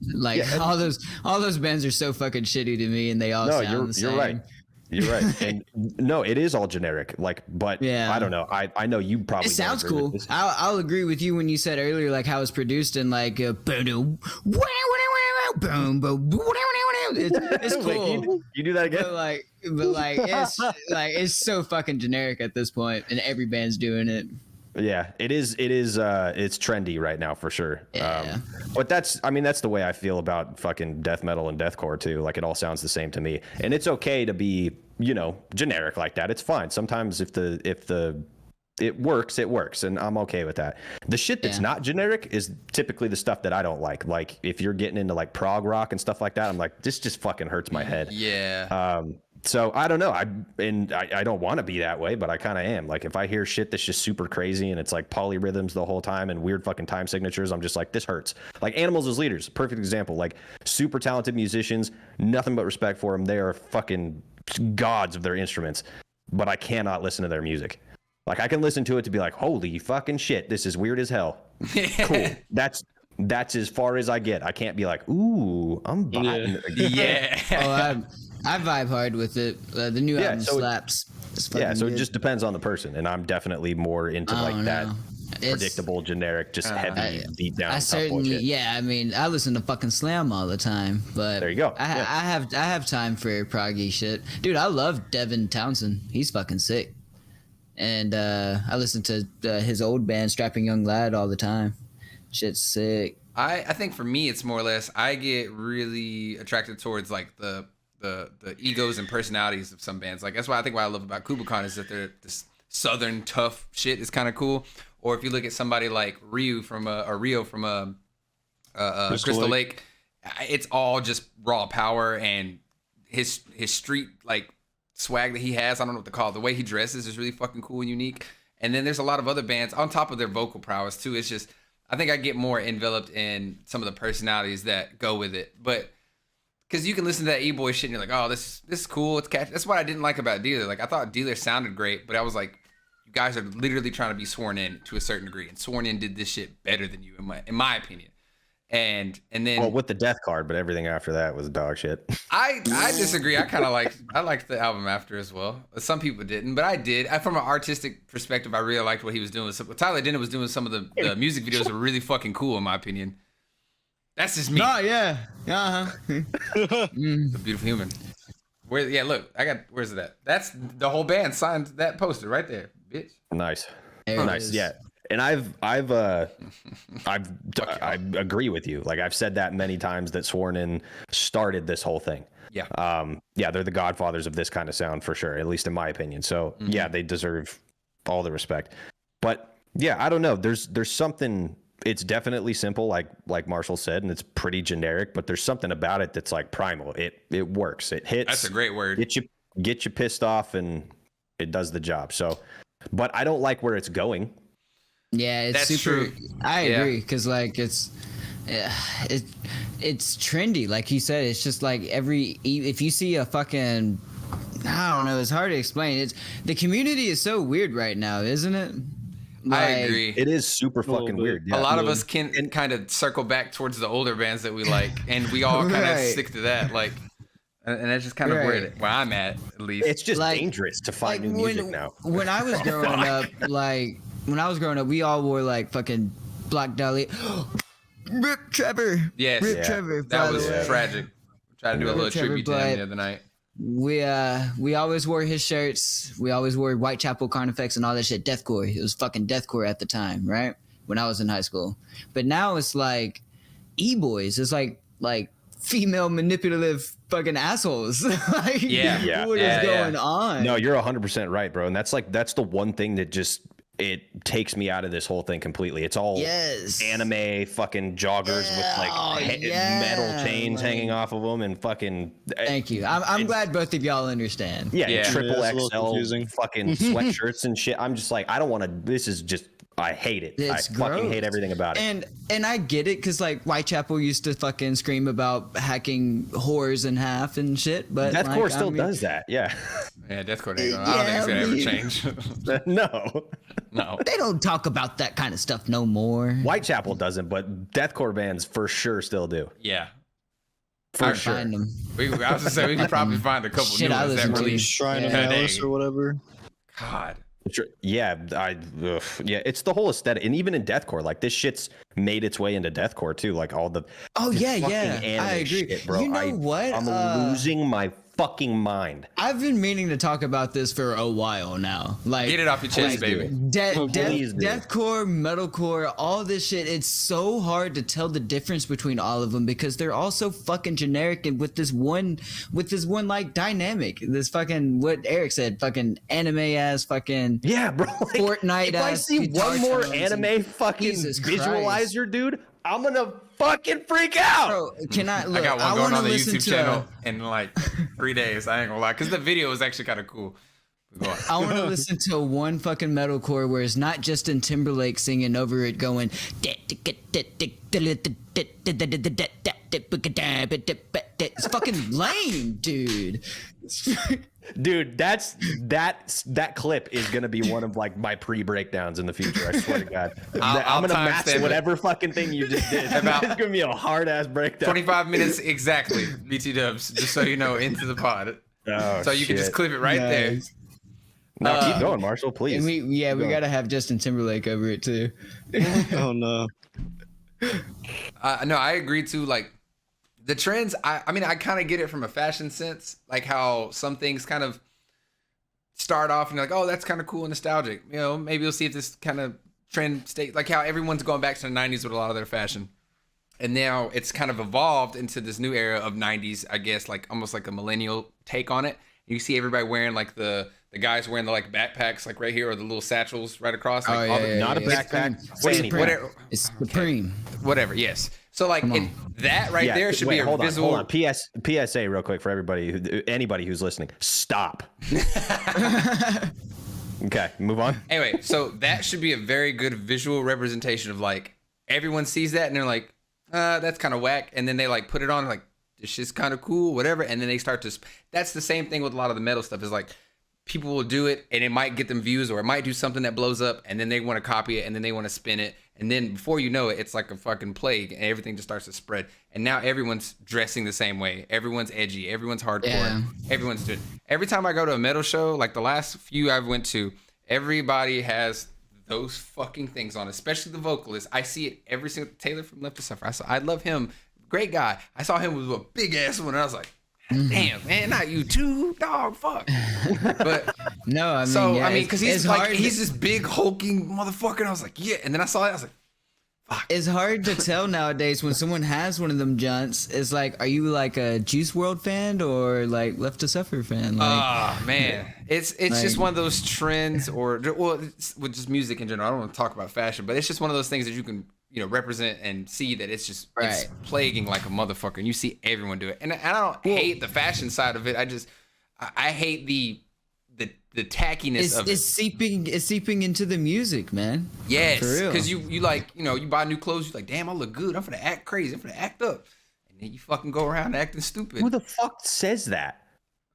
Speaker 2: Like all those bands are so fucking shitty to me, and they all sound the same.
Speaker 3: You're right. You're right. And no, it is all generic. Like, but I don't know. I know you probably.
Speaker 2: It sounds cool. I'll agree with you when you said earlier, like how it's produced and like boom, it's cool.
Speaker 3: You do that again?
Speaker 2: But like it's so fucking generic at this point, and every band's doing it.
Speaker 3: Yeah, it is. It's trendy right now for sure.
Speaker 2: Yeah.
Speaker 3: But that's the way I feel about fucking death metal and deathcore too. Like it all sounds the same to me, and it's okay to be, generic like that. It's fine. Sometimes if it works, and I'm okay with that. The shit that's not generic is typically the stuff that I don't like. Like if you're getting into like prog rock and stuff like that, I'm like, this just fucking hurts my head.
Speaker 1: Yeah.
Speaker 3: So I don't know. I don't want to be that way, but I kind of am. Like if I hear shit that's just super crazy and it's like polyrhythms the whole time and weird fucking time signatures, I'm just like, this hurts. Like Animals as Leaders, perfect example. Like super talented musicians, nothing but respect for them. They are fucking gods of their instruments, but I cannot listen to their music. Like I can listen to it to be like, holy fucking shit, this is weird as hell. Cool. That's as far as I get. I can't be like, ooh, I'm vibing.
Speaker 1: Yeah.
Speaker 2: Oh, I vibe hard with it. The new album slaps.
Speaker 3: So it just depends on the person, and I'm definitely more into that predictable, generic, just heavy beat down.
Speaker 2: I certainly,
Speaker 3: bullshit.
Speaker 2: I mean, I listen to fucking Slam all the time, but
Speaker 3: there you go.
Speaker 2: I have time for proggy shit, dude. I love Devin Townsend. He's fucking sick, and I listen to his old band, Strapping Young Lad, all the time. Shit's sick.
Speaker 1: I think for me, it's more or less I get really attracted towards like the egos and personalities of some bands. Like that's why I think what I love about Kubakan is that they're this southern tough shit is kind of cool. Or if you look at somebody like Rio from Crystal Lake, it's all just raw power, and his street like swag that he has. I don't know what to call it. The way he dresses is really fucking cool and unique. And then there's a lot of other bands on top of their vocal prowess too. It's just I think I get more enveloped in some of the personalities that go with it, but. Because you can listen to that E-boy shit and you're like, oh, this is cool. It's catchy. That's what I didn't like about Dealer. Like, I thought Dealer sounded great, but I was like, you guys are literally trying to be sworn in to a certain degree. And Sworn In did this shit better than you, in my opinion. And then...
Speaker 3: Well, with the death card, but everything after that was dog shit.
Speaker 1: I disagree. I liked the album after as well. Some people didn't, but I did. From an artistic perspective, I really liked what he was doing. So Tyler Denton was doing some of the music videos were really fucking cool, in my opinion. That's just me.
Speaker 2: Oh yeah.
Speaker 1: The beautiful human. Where's it at? That's the whole band signed that poster right there, bitch.
Speaker 3: Nice.
Speaker 2: Nice.
Speaker 3: Yeah. And I agree with you. Like I've said that many times that Sworn In started this whole thing.
Speaker 1: Yeah.
Speaker 3: They're the godfathers of this kind of sound for sure, at least in my opinion. So yeah, they deserve all the respect. But yeah, I don't know. There's something. It's definitely simple, like Marshall said, and it's pretty generic. But there's something about it that's like primal. It works. It hits.
Speaker 1: That's a great word.
Speaker 3: Get you pissed off, and it does the job. So, but I don't like where it's going.
Speaker 2: Yeah, it's
Speaker 1: That's
Speaker 2: super.
Speaker 1: true.
Speaker 2: I agree because like it's trendy. Like you said, it's just like if you see a fucking, I don't know, it's hard to explain. The community is so weird right now, isn't it?
Speaker 1: I agree.
Speaker 3: It is super fucking weird.
Speaker 1: Yeah. A lot of us can kind of circle back towards the older bands that we like, and we all kind of stick to that. Like, and that's just kind of where I'm at least.
Speaker 3: It's just dangerous to find new music now.
Speaker 2: When I was growing up, we all wore like fucking Black Dahlia. Rip Trevor.
Speaker 1: Yes.
Speaker 2: Rip Trevor.
Speaker 1: That was tragic. Tried to do a little tribute to him the other night.
Speaker 2: We always wore his shirts. We always wore Whitechapel Carnifex and all that shit. Deathcore. It was fucking deathcore at the time, right? When I was in high school. But now it's like E-boys. It's like female manipulative fucking assholes. Like, what is going on?
Speaker 3: No, you're 100% right, bro. And that's the one thing that just it takes me out of this whole thing completely. It's all anime fucking joggers with like metal chains hanging off of them and fucking.
Speaker 2: Thank you. I'm glad both of y'all understand.
Speaker 3: Yeah. Triple XL fucking sweatshirts and shit. I'm just like, I don't want to. This is just. I hate it.
Speaker 2: It's
Speaker 3: fucking hate everything about it.
Speaker 2: And I get it because like Whitechapel used to fucking scream about hacking whores in half and shit. But
Speaker 3: Deathcore still does that. Yeah.
Speaker 1: Yeah, Deathcore. I don't think it's gonna ever change.
Speaker 3: No.
Speaker 2: They don't talk about that kind of stuff no more.
Speaker 3: Whitechapel doesn't, but Deathcore bands for sure still do.
Speaker 1: Yeah.
Speaker 3: For sure.
Speaker 2: Find them.
Speaker 1: I was gonna say we could probably find a couple new ones that really
Speaker 4: Shrine of Malice or whatever.
Speaker 1: God.
Speaker 3: Yeah, it's the whole aesthetic, and even in deathcore, like this shit's made its way into deathcore too. Like all the
Speaker 2: I agree,
Speaker 3: shit, bro.
Speaker 2: You know what?
Speaker 3: I'm losing my fucking mind.
Speaker 2: I've been meaning to talk about this for a while now. Like,
Speaker 1: Get it off your chest, baby.
Speaker 3: Please do.
Speaker 2: Deathcore, metalcore, all this shit. It's so hard to tell the difference between all of them because they're all so fucking generic and with this one like dynamic. This fucking what Eric said, fucking anime ass fucking
Speaker 3: Yeah, bro. Like,
Speaker 2: Fortnite
Speaker 3: if I
Speaker 2: ass
Speaker 3: see
Speaker 2: guitar
Speaker 3: one more
Speaker 2: tones
Speaker 3: anime
Speaker 2: and-
Speaker 3: fucking
Speaker 2: Jesus
Speaker 3: visualizer, dude, I'm gonna fucking freak out.
Speaker 2: Bro, can I look?
Speaker 1: I got one going
Speaker 2: wanna
Speaker 1: on the
Speaker 2: listen
Speaker 1: YouTube
Speaker 2: to
Speaker 1: channel in like 3 days. I ain't gonna lie, because the video was actually kind of cool. Go on.
Speaker 2: I want to listen to one fucking metalcore where it's not Justin Timberlake singing over it going. It's fucking lame, dude.
Speaker 3: Dude, that clip is gonna be one of like my pre-breakdowns in the future. I swear to God,
Speaker 1: I'll
Speaker 3: I'm gonna match
Speaker 1: timestamp it.
Speaker 3: whatever fucking thing you just did. It's gonna be a hard ass breakdown.
Speaker 1: 25 minutes exactly, BT Dubs, just so you know, into the pod.
Speaker 3: Oh,
Speaker 1: So you can just
Speaker 3: shit.
Speaker 1: clip it right there.
Speaker 3: No, keep going, Marshall, please.
Speaker 2: And we gotta have Justin Timberlake over it too.
Speaker 4: Oh no.
Speaker 1: No, I agree too. Like the trends, I mean, I kind of get it from a fashion sense, like how some things kind of start off and you're like, oh, that's kind of cool and nostalgic. You know, maybe you'll see if this kind of trend stays, like how everyone's going back to the 90s with a lot of their fashion. And now it's kind of evolved into this new era of 90s, I guess, like almost like a millennial take on it. You see everybody wearing like the guys wearing the like backpacks like right here or the little satchels right across. Like all the,
Speaker 3: Not a
Speaker 2: yeah.
Speaker 3: backpack.
Speaker 2: It's
Speaker 3: Say
Speaker 2: Supreme.
Speaker 3: anything.
Speaker 1: whatever,
Speaker 2: It's Supreme.
Speaker 1: whatever. Yes. So like that right there should
Speaker 3: wait,
Speaker 1: be a
Speaker 3: hold
Speaker 1: visual.
Speaker 3: On. PSA real quick for everybody, anybody who's listening. Stop. Okay, move on.
Speaker 1: Anyway, so that should be a very good visual representation of like everyone sees that and they're like, that's kind of whack, and then they like put it on like this shit's kind of cool, whatever, and then they start to. That's the same thing with a lot of the metal stuff. Is like people will do it and it might get them views or it might do something that blows up, and then they want to copy it and then they want to spin it, and then before you know it, it's like a fucking plague and everything just starts to spread. And now everyone's dressing the same way. Everyone's edgy. Everyone's hardcore.
Speaker 2: Yeah.
Speaker 1: Everyone's doing. Every time I go to a metal show, like the last few I've went to, everybody has those fucking things on, especially the vocalist. I see it every single Taylor from Left to Suffer. I love him. Great guy. I saw him with a big ass one and I was like, damn, man, not you too, dog, fuck. But
Speaker 2: No, I mean,
Speaker 1: so
Speaker 2: yeah,
Speaker 1: I mean, because
Speaker 2: it's
Speaker 1: he's like
Speaker 2: hard.
Speaker 1: he's this big hulking motherfucker. And I was like, yeah. And then I saw it. I was like,
Speaker 2: It's hard to tell nowadays when someone has one of them junts. It's like, are you like a Juice WRLD fan or like Left to Suffer fan? Like,
Speaker 1: oh man, it's just
Speaker 2: like-
Speaker 1: one of those trends, or well, it's, with just music in general. I don't want to talk about fashion, but it's just one of those things that you can represent and see that it's just it's
Speaker 2: Right.
Speaker 1: plaguing like a motherfucker, and you see everyone do it. And I don't hate the fashion side of it. I hate the tackiness of it.
Speaker 2: it's seeping into the music, man.
Speaker 1: Yes,
Speaker 2: For real.
Speaker 1: because you like you buy new clothes. You're like, damn, I look good. I'm gonna act crazy. I'm gonna act up, and then you fucking go around acting stupid.
Speaker 3: Who the fuck says that?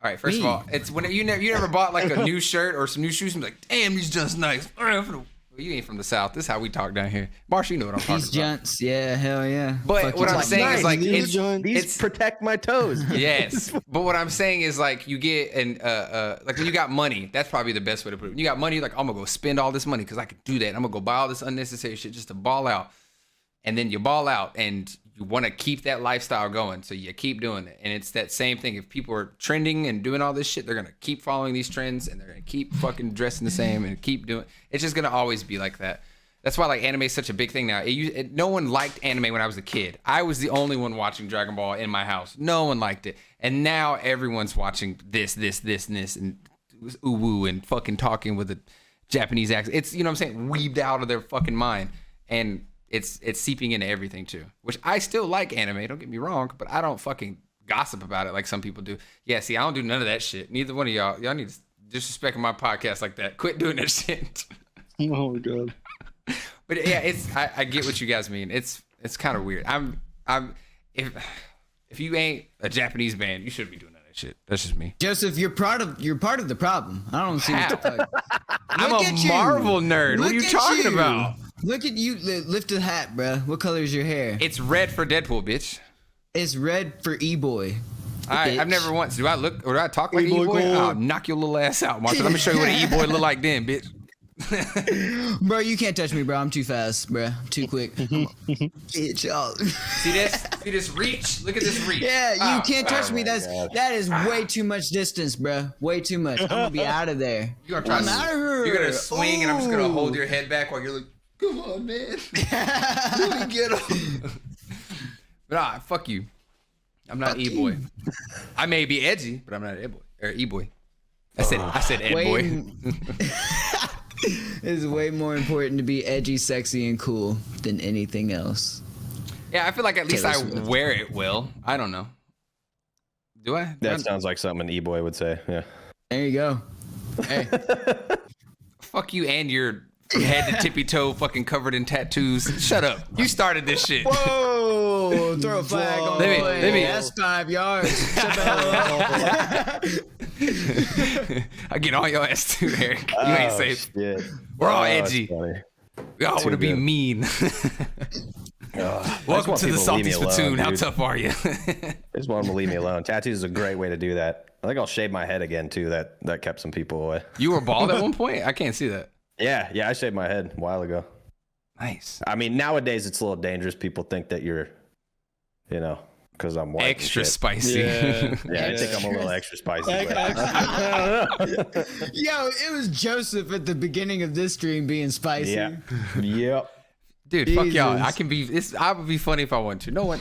Speaker 1: All right, first of
Speaker 2: Me.
Speaker 1: all, it's when you never bought like a new shirt or some new shoes and be like, damn, these just nice. All right, well, you ain't from the South. This is how we talk down here. Marshall, you know what I'm
Speaker 2: These
Speaker 1: talking about.
Speaker 2: junts, yeah, hell yeah.
Speaker 1: But
Speaker 2: Fuck
Speaker 1: what
Speaker 2: you.
Speaker 1: I'm saying is like
Speaker 4: these
Speaker 1: it's
Speaker 4: joints-
Speaker 3: These protect my toes.
Speaker 1: yes. But what I'm saying is like you get like when you got money, that's probably the best way to put it. When you got money, you're like, I'm gonna go spend all this money because I can do that. I'm gonna go buy all this unnecessary shit just to ball out. And then you ball out and you want to keep that lifestyle going. So you keep doing it. And it's that same thing. If people are trending and doing all this shit, they're gonna keep following these trends and they're gonna keep fucking dressing the same and keep doing it's just gonna always be like that. That's why like anime is such a big thing now. No one liked anime when I was a kid. I was the only one watching Dragon Ball in my house. No one liked it. And now everyone's watching this, and this, and uwu and fucking talking with a Japanese accent. It's, you know what I'm saying, weaved out of their fucking mind. And it's seeping into everything too. Which I still like anime, don't get me wrong, but I don't fucking gossip about it like some people do. Yeah, see, I don't do none of that shit. Neither one of y'all. Y'all need to disrespect my podcast like that. Quit doing that shit.
Speaker 4: Oh my god.
Speaker 1: But yeah, I get what you guys mean. It's kind of weird. If you ain't a Japanese band, you shouldn't be doing that shit. That's just me.
Speaker 2: Joseph, you're part of the problem. I don't see what the fuck.
Speaker 1: I'm
Speaker 2: Look
Speaker 1: a
Speaker 2: at you.
Speaker 1: Marvel nerd. What are you
Speaker 2: Look at
Speaker 1: talking
Speaker 2: you.
Speaker 1: about?
Speaker 2: Look at you. Lift the hat, bruh. What color is your hair?
Speaker 1: It's red for Deadpool, bitch.
Speaker 2: It's red for E-boy.
Speaker 1: All right, I've
Speaker 2: bitch.
Speaker 1: never once. Do I look or do I talk like
Speaker 4: E-boy
Speaker 1: E-boy?
Speaker 4: gold.
Speaker 1: I'll knock your little ass out, Marshall. Let me show you what an E-boy look like then, bitch.
Speaker 2: Bro, you can't touch me, bro. I'm too fast, bro. Too quick. Bitch, y'all.
Speaker 1: See this? See this reach? Look at this reach.
Speaker 2: Yeah, you can't touch me.
Speaker 3: God.
Speaker 2: That is way too much distance, bro. Way too much. I'm gonna be out of there.
Speaker 1: You're gonna try
Speaker 2: I'm out of here.
Speaker 1: You're gonna swing, and I'm just gonna
Speaker 2: Ooh.
Speaker 1: hold your head back while you're like, "Come on, man, let me get him." But fuck you. I'm not E-boy. I may be edgy, but I'm not an E-boy or E-boy. I said Ed boy.
Speaker 2: It's way more important to be edgy, sexy, and cool than anything else.
Speaker 1: Yeah, I feel like at least
Speaker 2: Taylor
Speaker 1: I
Speaker 2: Swift.
Speaker 1: wear it well. I don't know. Do I?
Speaker 3: That sounds like something an E-boy would say. Yeah.
Speaker 2: There you go. Hey,
Speaker 1: Fuck you and your from head to tippy toe fucking covered in tattoos. Shut up. You started this shit.
Speaker 2: whoa! Throw a flag on
Speaker 1: Let
Speaker 2: the
Speaker 1: me-
Speaker 2: play.
Speaker 1: let me-
Speaker 2: That's 5 yards.
Speaker 1: I get on your ass too, Eric. You ain't safe.
Speaker 3: Shit.
Speaker 1: We're all
Speaker 3: that's
Speaker 1: edgy.
Speaker 3: funny.
Speaker 1: We all want to be
Speaker 3: good.
Speaker 1: mean.
Speaker 3: I just
Speaker 1: Welcome
Speaker 3: want
Speaker 1: to the
Speaker 3: people leave
Speaker 1: Salty
Speaker 3: me alone,
Speaker 1: Spittoon. How
Speaker 3: dude.
Speaker 1: tough are you?
Speaker 3: I just want them to leave me alone. Tattoos is a great way to do that. I think I'll shave my head again too. That kept some people away.
Speaker 1: You were bald at one point? I can't see that.
Speaker 3: Yeah, I shaved my head a while ago.
Speaker 1: Nice.
Speaker 3: I mean, nowadays it's a little dangerous. People think that you're, because I'm white. and
Speaker 1: Extra
Speaker 3: shit.
Speaker 1: spicy.
Speaker 4: Yeah.
Speaker 3: Yeah, I think I'm a little extra spicy. but-
Speaker 2: Yo, it was Joseph at the beginning of this stream being spicy.
Speaker 3: yeah. Yep.
Speaker 1: Dude, fuck y'all.
Speaker 2: Jesus.
Speaker 1: I can be. I would be funny if I want to. No one.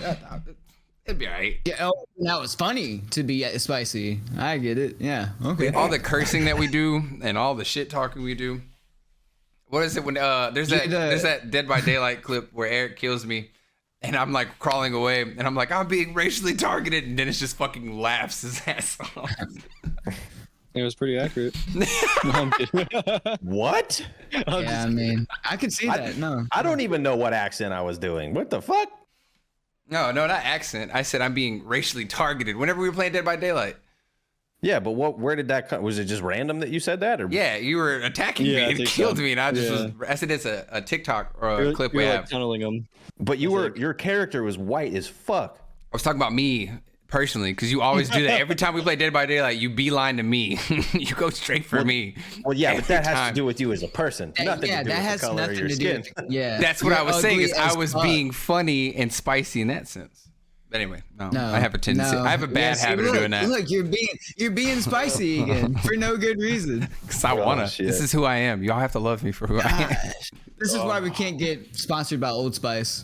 Speaker 1: It'd be alright.
Speaker 2: Yeah, oh, that was funny to be spicy. I get it. Yeah. Okay.
Speaker 1: All the cursing that we do and all the shit talking we do. What is it when there's that Dead by Daylight clip where Eric kills me and I'm like crawling away and I'm like, I'm being racially targeted, and Dennis just fucking laughs his ass off.
Speaker 4: It was pretty accurate. No, I'm kidding.
Speaker 3: What?
Speaker 2: Yeah, I mean, I could see that. No.
Speaker 3: I don't even know what accent I was doing. What the fuck?
Speaker 1: No, not accent. I said I'm being racially targeted whenever we were playing Dead by Daylight.
Speaker 3: Yeah, but where did that come? Was it just random that you said that? Or
Speaker 1: Yeah, you were attacking
Speaker 4: Yeah, I
Speaker 1: me and
Speaker 4: think
Speaker 1: killed
Speaker 4: so.
Speaker 1: me, and I just
Speaker 4: Yeah.
Speaker 1: I said it's a TikTok or a clip we
Speaker 4: You're
Speaker 1: have.
Speaker 4: like tunneling them.
Speaker 3: But your character was white as fuck.
Speaker 1: I was talking about me personally, because you always do that. Every time we play Dead by Daylight, you beeline to me. You go straight for me.
Speaker 3: Well, yeah, but
Speaker 1: Every
Speaker 3: that has
Speaker 1: time.
Speaker 3: to do with you as a person. Nothing
Speaker 2: Yeah,
Speaker 3: to do
Speaker 2: that
Speaker 3: with
Speaker 2: has
Speaker 3: the color of
Speaker 2: nothing
Speaker 3: your
Speaker 2: to
Speaker 3: skin.
Speaker 2: do with. Yeah.
Speaker 1: That's what
Speaker 2: You're
Speaker 1: I was saying. Is
Speaker 2: ugly
Speaker 1: I
Speaker 2: as
Speaker 1: was
Speaker 2: fuck.
Speaker 1: being funny and spicy in that sense. But anyway, no,
Speaker 2: No,
Speaker 1: I have a tendency.
Speaker 2: no.
Speaker 1: I have a bad
Speaker 2: see,
Speaker 1: habit
Speaker 2: look,
Speaker 1: of doing that.
Speaker 2: Look, you're being spicy again for no good reason.
Speaker 1: Because I
Speaker 3: Oh,
Speaker 1: wanna.
Speaker 3: shit.
Speaker 1: This is who I am. Y'all have to love me for who I am.
Speaker 2: This is why we can't get sponsored by Old Spice.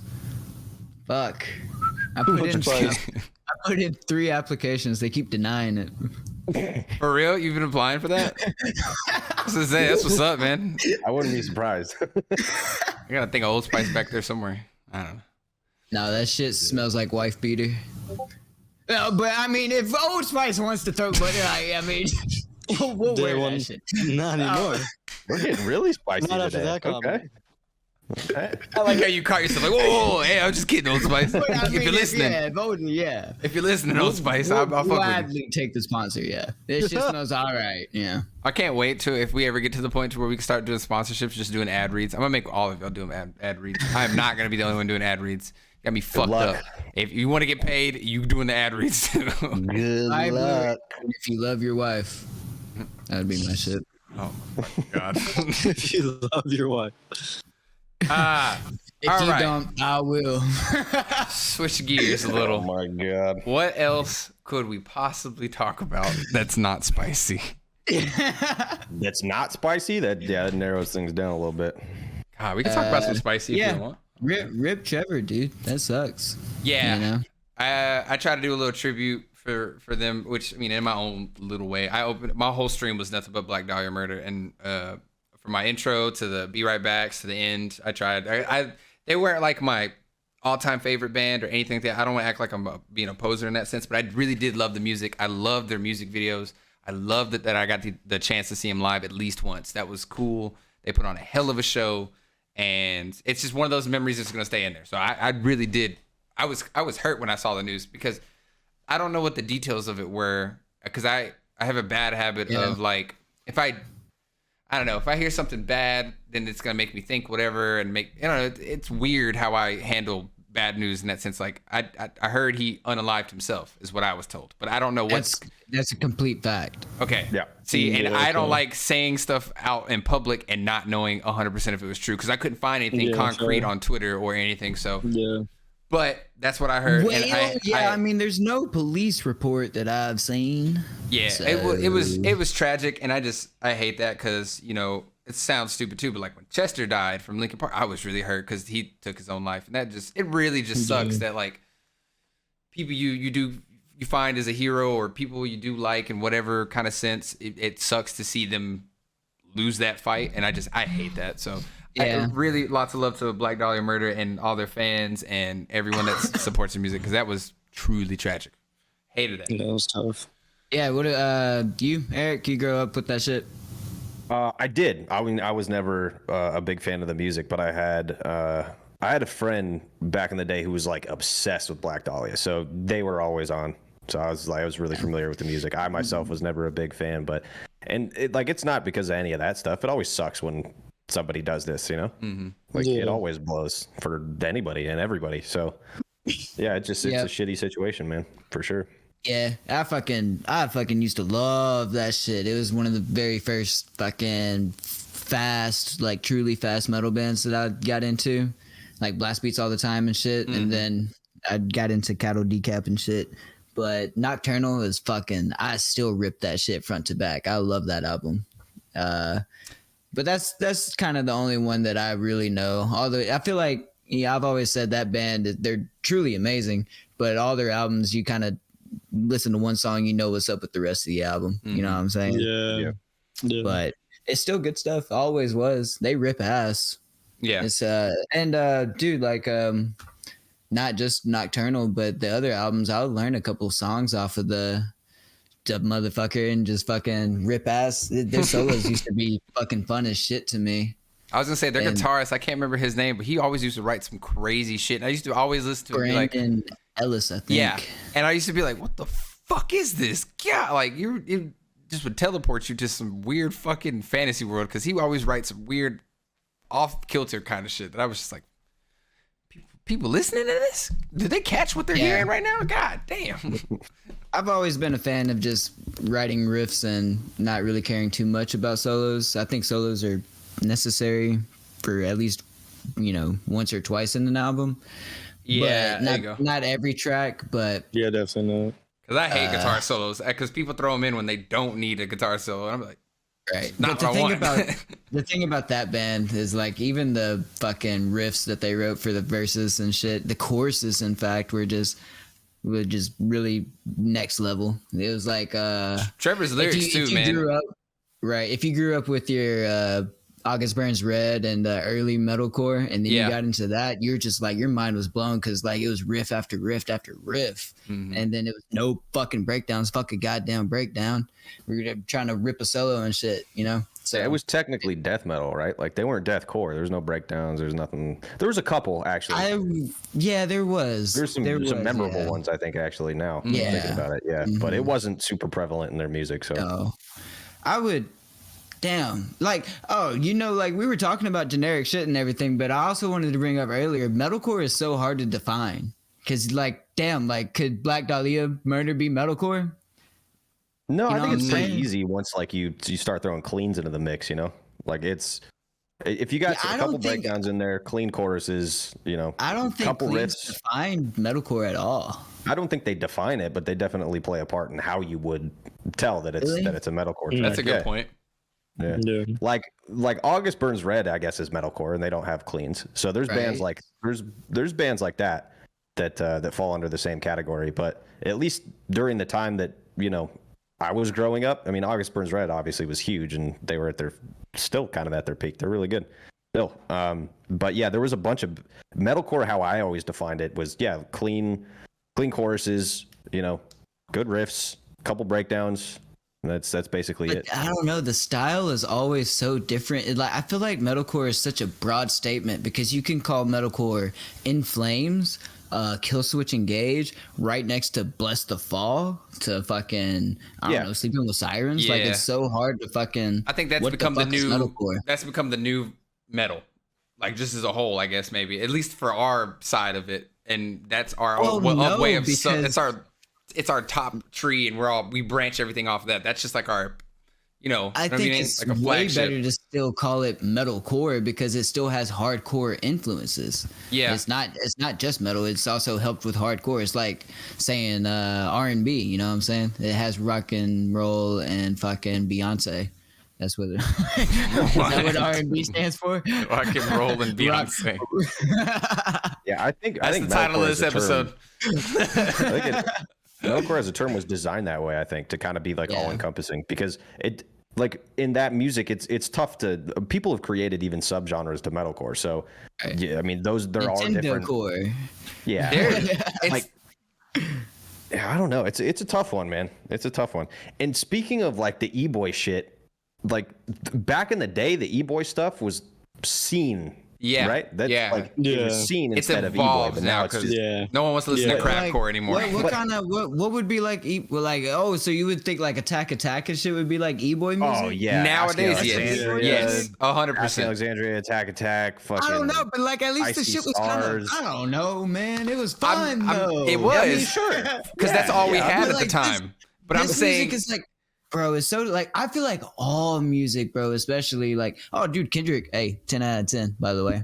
Speaker 2: Fuck. I put in 3 applications. They keep denying it.
Speaker 1: For real? You've been applying for that? That's what's up, man.
Speaker 3: I wouldn't be surprised.
Speaker 1: I gotta think of Old Spice back there somewhere. I don't know.
Speaker 2: No, that shit smells like wife beater. No, but I mean, if Old Spice wants to throw money, I mean, we'll
Speaker 4: Day
Speaker 2: wear
Speaker 4: one.
Speaker 2: that shit.
Speaker 4: Not anymore.
Speaker 3: We're getting really spicy
Speaker 4: Not after
Speaker 3: today.
Speaker 4: that comment.
Speaker 3: Okay. Okay.
Speaker 1: I like how you caught yourself like, whoa, hey, I'm just kidding, Old Spice.
Speaker 2: But I
Speaker 1: If
Speaker 2: mean,
Speaker 1: you're listening,
Speaker 2: yeah, voting, yeah.
Speaker 1: if you're listening, Old Spice, I'll fuck with you.
Speaker 2: gladly take the sponsor. Yeah, this shit smells all right. Yeah.
Speaker 1: I can't wait to if we ever get to the point to where we can start doing sponsorships, just doing ad reads. I'm gonna make all of y'all do ad reads. I am not gonna be the only one doing ad reads. Got me fucked
Speaker 3: luck.
Speaker 1: up. If you want to get paid, you doing the ad reads too.
Speaker 3: Good
Speaker 2: I
Speaker 3: luck.
Speaker 2: If you love your wife, that would be my shit.
Speaker 1: Oh my god.
Speaker 4: If you love your wife.
Speaker 2: If
Speaker 1: All
Speaker 2: you
Speaker 1: right.
Speaker 2: don't, I will.
Speaker 1: Switch gears a
Speaker 3: Oh
Speaker 1: little.
Speaker 3: my god.
Speaker 1: What else could we possibly talk about that's not spicy?
Speaker 3: That's not spicy. That narrows things down a little bit.
Speaker 1: God, we can talk about some spicy if you want.
Speaker 2: Rip Trevor, dude. That sucks.
Speaker 1: Yeah.
Speaker 2: You know?
Speaker 1: I try to do a little tribute for them, which I mean, in my own little way. My whole stream was nothing but Black Dahlia Murder, and from my intro to the Be Right Backs to the end, I tried. They weren't like my all-time favorite band or anything like that. I don't want to act like I'm being a poser in that sense, but I really did love the music. I loved their music videos. I loved that I got the chance to see them live at least once. That was cool. They put on a hell of a show, and it's just one of those memories that's gonna stay in there. So I really did. I was hurt when I saw the news because I don't know what the details of it were, because I have a bad habit of like, if I don't know, if I hear something bad, then it's gonna make me think whatever and make, it's weird how I handle bad news in that sense. Like I heard he unalived himself is what I was told, but I don't know what's.
Speaker 2: That's a complete fact.
Speaker 1: Okay.
Speaker 3: Yeah.
Speaker 1: See, and
Speaker 4: Yeah,
Speaker 1: I don't
Speaker 4: okay.
Speaker 1: like saying stuff out in public and not knowing 100% if it was true because I couldn't find anything
Speaker 4: Yeah,
Speaker 1: concrete
Speaker 4: sure.
Speaker 1: on Twitter or anything. So,
Speaker 4: Yeah.
Speaker 1: but that's what I heard.
Speaker 2: Well,
Speaker 1: and
Speaker 2: I mean, there's no police report that I've seen.
Speaker 1: yeah,
Speaker 2: So-
Speaker 1: it was tragic, and I hate that because it sounds stupid too, but like when Chester died from Linkin Park, I was really hurt because he took his own life, and it really just sucks that like people you find as a hero or people you do like in whatever kind of sense, it sucks to see them lose that fight, and I hate that. So
Speaker 2: Yeah.
Speaker 1: really lots of love to Black Dahlia Murder and all their fans and everyone that supports their music because that was truly tragic. Hated that.
Speaker 4: Yeah, it was tough.
Speaker 2: Yeah, what you, Eric, you grow up with that shit?
Speaker 3: I did. I mean, I was never a big fan of the music, but I had a friend back in the day who was like obsessed with Black Dahlia, so they were always on. So I was really familiar with the music. I myself was never a big fan, it's not because of any of that stuff. It always sucks when somebody does this,
Speaker 1: Mm-hmm.
Speaker 3: Like
Speaker 4: Yeah.
Speaker 3: it always blows for anybody and everybody. So yeah, it's a shitty situation, man, for sure.
Speaker 2: Yeah, I fucking used to love that shit. It was one of the very first fucking fast, like truly fast metal bands that I got into, like blast beats all the time and shit. And then I got into Cattle Decap and shit. But Nocturnal is fucking. I still rip that shit front to back. I love that album. But that's kind of the only one that I really know. Although I feel like I've always said that band, they're truly amazing. But all their albums, you kind of listen to one song, you know what's up with the rest of the album. You know what I'm saying?
Speaker 4: Yeah. Yeah.
Speaker 2: But it's still good stuff. Always was. They rip ass.
Speaker 1: Yeah.
Speaker 2: It's dude, like not just Nocturnal, but the other albums, I'll learn a couple songs off of the motherfucker and just fucking rip ass. Their solos used to be fucking fun as shit to me.
Speaker 1: I was gonna say their
Speaker 2: And-
Speaker 1: guitarist, I can't remember his name, but he always used to write some crazy shit. And I used to always listen to it and be like,
Speaker 2: Brandon Ellis, I think.
Speaker 1: yeah. And I used to be like, what the fuck is this? God, like it just would teleport you to some weird fucking fantasy world because he always writes some weird off kilter kind of shit that I was just like, people listening to this? Did they catch what they're
Speaker 2: Yeah.
Speaker 1: hearing right now? God damn.
Speaker 2: I've always been a fan of just writing riffs and not really caring too much about solos. I think solos are necessary for at least, once or twice in an album.
Speaker 1: Yeah,
Speaker 2: But
Speaker 1: there you go.
Speaker 2: not every track, but
Speaker 4: Yeah, definitely not.
Speaker 1: Because I hate guitar solos because people throw them in when they don't need a guitar solo. And I'm like,
Speaker 2: right.
Speaker 1: Not
Speaker 2: But
Speaker 1: what I want.
Speaker 2: the thing about that band is like even the fucking riffs that they wrote for the verses and shit, the choruses in fact were just really next level. It was like
Speaker 1: Trevor's lyrics too, man.
Speaker 2: If you grew up with your August Burns Red and early metalcore, and then
Speaker 1: Yeah.
Speaker 2: you got into that, you're just like your mind was blown because like it was riff after riff after riff,
Speaker 1: Mhm.
Speaker 2: and then it was no fucking breakdowns, fuck a goddamn breakdown. We were trying to rip a solo and shit, So
Speaker 3: It was technically death metal, right? Like they weren't deathcore. There's no breakdowns. There's nothing. There was a couple actually.
Speaker 2: there was.
Speaker 3: There's some memorable
Speaker 2: yeah.
Speaker 3: ones, I think, actually, now.
Speaker 2: Yeah.
Speaker 3: Thinking about it, yeah. But it wasn't super prevalent in their music, so.
Speaker 2: No. I would. Damn. Like, like we were talking about generic shit and everything, but I also wanted to bring up earlier, metalcore is so hard to define. Because, like, damn, like, could Black Dahlia Murder be metalcore?
Speaker 3: No,
Speaker 2: You
Speaker 3: I
Speaker 2: know
Speaker 3: think
Speaker 2: what
Speaker 3: it's
Speaker 2: I'm
Speaker 3: pretty
Speaker 2: saying?
Speaker 3: easy once, like, you start throwing cleans into the mix, Like, it's... If you got
Speaker 2: Yeah, I
Speaker 3: a couple
Speaker 2: don't think-
Speaker 3: breakdowns in there, clean choruses,
Speaker 2: I don't think
Speaker 3: couple
Speaker 2: cleans
Speaker 3: riffs.
Speaker 2: define metalcore at all.
Speaker 3: I don't think they define it, but they definitely play a part in how you would tell that it's
Speaker 2: Really?
Speaker 3: a metalcore track.
Speaker 1: That's a good
Speaker 3: Yeah.
Speaker 1: point.
Speaker 3: Yeah.
Speaker 4: Yeah.
Speaker 3: Like August Burns Red, I guess, is metalcore, and they don't have cleans. So there's bands
Speaker 2: Right.
Speaker 3: like there's bands like that fall under the same category. But at least during the time that I was growing up, I mean, August Burns Red obviously was huge, and they were still kind of at their peak. They're really good still. But yeah, there was a bunch of metalcore. How I always defined it was clean choruses, good riffs, couple breakdowns. That's basically
Speaker 2: But
Speaker 3: it.
Speaker 2: I don't know. The style is always so different. I feel like metalcore is such a broad statement because you can call metalcore In Flames, Kill Switch Engage, right next to Bless the Fall, to fucking I don't know, Sleeping with Sirens. Like
Speaker 1: Yeah.
Speaker 2: it's so hard to fucking.
Speaker 1: I think that's
Speaker 2: what
Speaker 1: become the
Speaker 2: fuck is
Speaker 1: new
Speaker 2: metalcore.
Speaker 1: that's become the new metal. Like just as a whole, I guess maybe. At least for our side of it. and that's our
Speaker 2: Oh, no,
Speaker 1: way of
Speaker 2: because-
Speaker 1: it's our top tree, and we branch everything off of that. That's just like our, you know,
Speaker 2: I
Speaker 1: what
Speaker 2: think
Speaker 1: mean?
Speaker 2: it's
Speaker 1: Like a
Speaker 2: way
Speaker 1: flagship.
Speaker 2: better to still call it metalcore because it still has hardcore influences.
Speaker 1: Yeah.
Speaker 2: It's not just metal. It's also helped with hardcore. It's like saying R&B. You know what I'm saying? It has rock and roll and fucking Beyonce. That's what. Is that what R&B stands for?
Speaker 1: Rock and roll and Beyonce.
Speaker 3: Yeah, I think
Speaker 1: That's the title of this episode.
Speaker 3: Metalcore as a term was designed that way, I think, to kind of be like
Speaker 2: Yeah.
Speaker 3: all encompassing, because it, like, in that music, it's tough to, people have created even subgenres to metalcore. So
Speaker 2: Right.
Speaker 3: yeah, I mean, there are
Speaker 2: Nintendo
Speaker 3: different.
Speaker 2: core.
Speaker 3: Yeah.
Speaker 1: It's,
Speaker 3: Like, yeah, I don't know. It's a tough one, man. It's a tough one. And speaking of like the e-boy shit, like back in the day, the e-boy stuff was seen.
Speaker 1: Yeah,
Speaker 3: Right. That's
Speaker 1: yeah.
Speaker 3: like it
Speaker 4: Yeah.
Speaker 3: was seen
Speaker 1: It's
Speaker 3: instead of e-boy,
Speaker 1: evolved
Speaker 3: but
Speaker 1: now
Speaker 3: now it's
Speaker 1: because
Speaker 3: just
Speaker 1: no one wants to listen
Speaker 4: Yeah.
Speaker 1: to crapcore anymore.
Speaker 2: What kind of what would be like? Oh, so you would think like Attack and shit would be like e-boy music?
Speaker 3: oh yeah.
Speaker 1: Nowadays,
Speaker 3: Asking
Speaker 1: yes,
Speaker 3: Alexandria,
Speaker 1: yes, 100%.
Speaker 3: Asking Alexandria, Attack, fucking.
Speaker 2: I don't know, but like at least the
Speaker 3: Icy
Speaker 2: shit was kind of.
Speaker 3: Stars.
Speaker 2: I don't know, man. It was fun though.
Speaker 1: It was.
Speaker 3: I mean, sure.
Speaker 1: Because that's all we
Speaker 3: Yeah,
Speaker 1: had
Speaker 2: but
Speaker 1: at the
Speaker 2: like
Speaker 1: time. But I'm
Speaker 2: This
Speaker 1: saying,
Speaker 2: music is like, bro, it's so like I feel like all music, bro, especially like, oh, dude, Kendrick, hey, 10 out of 10, by the way.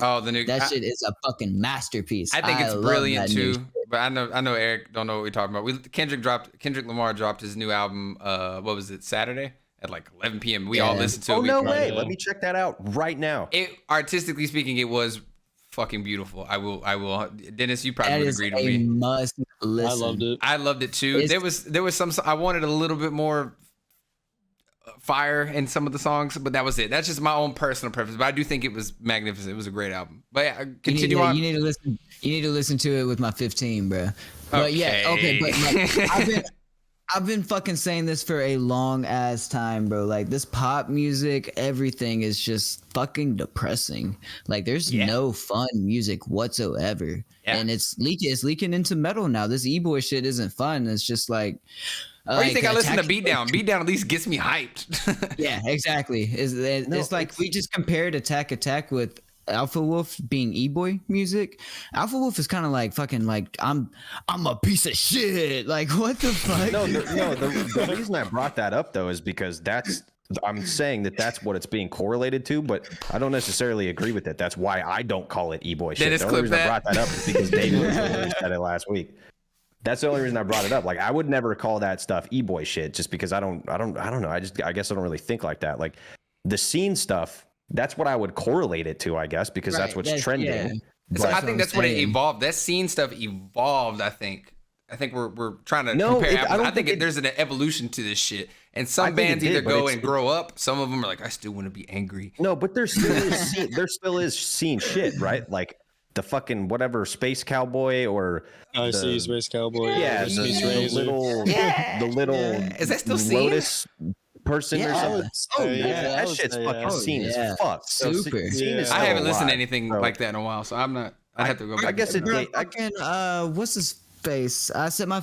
Speaker 1: oh, the new.
Speaker 2: That shit is a fucking masterpiece.
Speaker 1: I think it's
Speaker 2: love
Speaker 1: brilliant
Speaker 2: that new
Speaker 1: too.
Speaker 2: shit.
Speaker 1: But I know Eric don't know what we're talking about. Kendrick Lamar dropped his new album. What was it? Saturday at like 11 p.m. We all
Speaker 2: Yeah.
Speaker 1: listened to it.
Speaker 3: Oh
Speaker 1: We
Speaker 3: no
Speaker 1: cried.
Speaker 3: way! Let me check that out right now.
Speaker 1: It artistically speaking, it was fucking beautiful. I will. Dennis, you probably
Speaker 2: That
Speaker 1: would
Speaker 2: is
Speaker 1: agree with
Speaker 2: a
Speaker 1: me.
Speaker 2: must listen.
Speaker 4: I loved it.
Speaker 1: I loved it too.
Speaker 2: It's-
Speaker 1: There was some. I wanted a little bit more fire in some of the songs, but that was it. That's just my own personal preference. But I do think it was magnificent. It was a great album. But yeah, continue on.
Speaker 2: You need to listen. You need to listen to it with my 15, bro. But yeah, okay. But like, I've been fucking saying this for a long ass time, bro. Like this pop music, everything is just fucking depressing. Like there's no fun music whatsoever,
Speaker 1: Yeah.
Speaker 2: and it's leaking into metal now. This e-boy shit isn't fun. It's just like.
Speaker 1: Or you think I listen to
Speaker 2: Attack-
Speaker 1: Beatdown? Beatdown at least gets me hyped.
Speaker 2: Yeah, exactly. It's like we just compared Attack with Alpha Wolf being e-boy music. Alpha Wolf is kind of like fucking like I'm a piece of shit. Like what the fuck?
Speaker 3: The reason I brought that up though is because I'm saying that's what it's being correlated to, but I don't necessarily agree with it. That's why I don't call it e-boy shit.
Speaker 1: Dennis,
Speaker 3: The only
Speaker 1: clip
Speaker 3: reason I
Speaker 1: that.
Speaker 3: brought that up is because David was the one who said it last week. That's the only reason I brought it up. Like I would never call that stuff e-boy shit just because I don't know. I guess I don't really think like that. Like the scene stuff, that's what I would correlate it to, I guess, because that's
Speaker 2: Right,
Speaker 3: what's trending.
Speaker 2: yeah.
Speaker 1: So I
Speaker 2: what
Speaker 1: think
Speaker 2: I'm
Speaker 1: that's what it
Speaker 2: saying.
Speaker 1: evolved. That scene stuff evolved. I think we're trying to
Speaker 3: No,
Speaker 1: compare.
Speaker 3: I don't
Speaker 1: I think
Speaker 3: think
Speaker 1: there's an evolution to this shit. And
Speaker 3: I
Speaker 1: some
Speaker 3: think it
Speaker 1: bands
Speaker 3: did,
Speaker 1: either
Speaker 3: but
Speaker 1: go
Speaker 3: it's-
Speaker 1: and grow up. Some of them are like, I still want to be angry.
Speaker 3: No, but there still is scene shit, right? Like the fucking whatever Space Cowboy or
Speaker 4: I see
Speaker 3: the-
Speaker 4: Space Cowboy.
Speaker 3: yeah,
Speaker 4: Space
Speaker 3: the
Speaker 4: Razor.
Speaker 3: little
Speaker 1: Is that still seen?
Speaker 3: Lotus person or
Speaker 2: Yeah.
Speaker 4: I
Speaker 3: something.
Speaker 4: would say,
Speaker 3: Yeah,
Speaker 4: yeah, I
Speaker 3: that
Speaker 4: would
Speaker 3: shit's
Speaker 4: say,
Speaker 3: fucking
Speaker 4: yeah.
Speaker 3: seen
Speaker 2: yeah.
Speaker 3: as fuck. So
Speaker 2: Super.
Speaker 3: Scene is
Speaker 4: Yeah.
Speaker 1: I
Speaker 3: still
Speaker 1: haven't listened to
Speaker 3: alive.
Speaker 1: anything
Speaker 3: So
Speaker 1: like that in a while, so I'm not. I'd have to go back.
Speaker 3: I guess it.
Speaker 2: Bro,
Speaker 3: I,
Speaker 2: fucking what's his face? I set my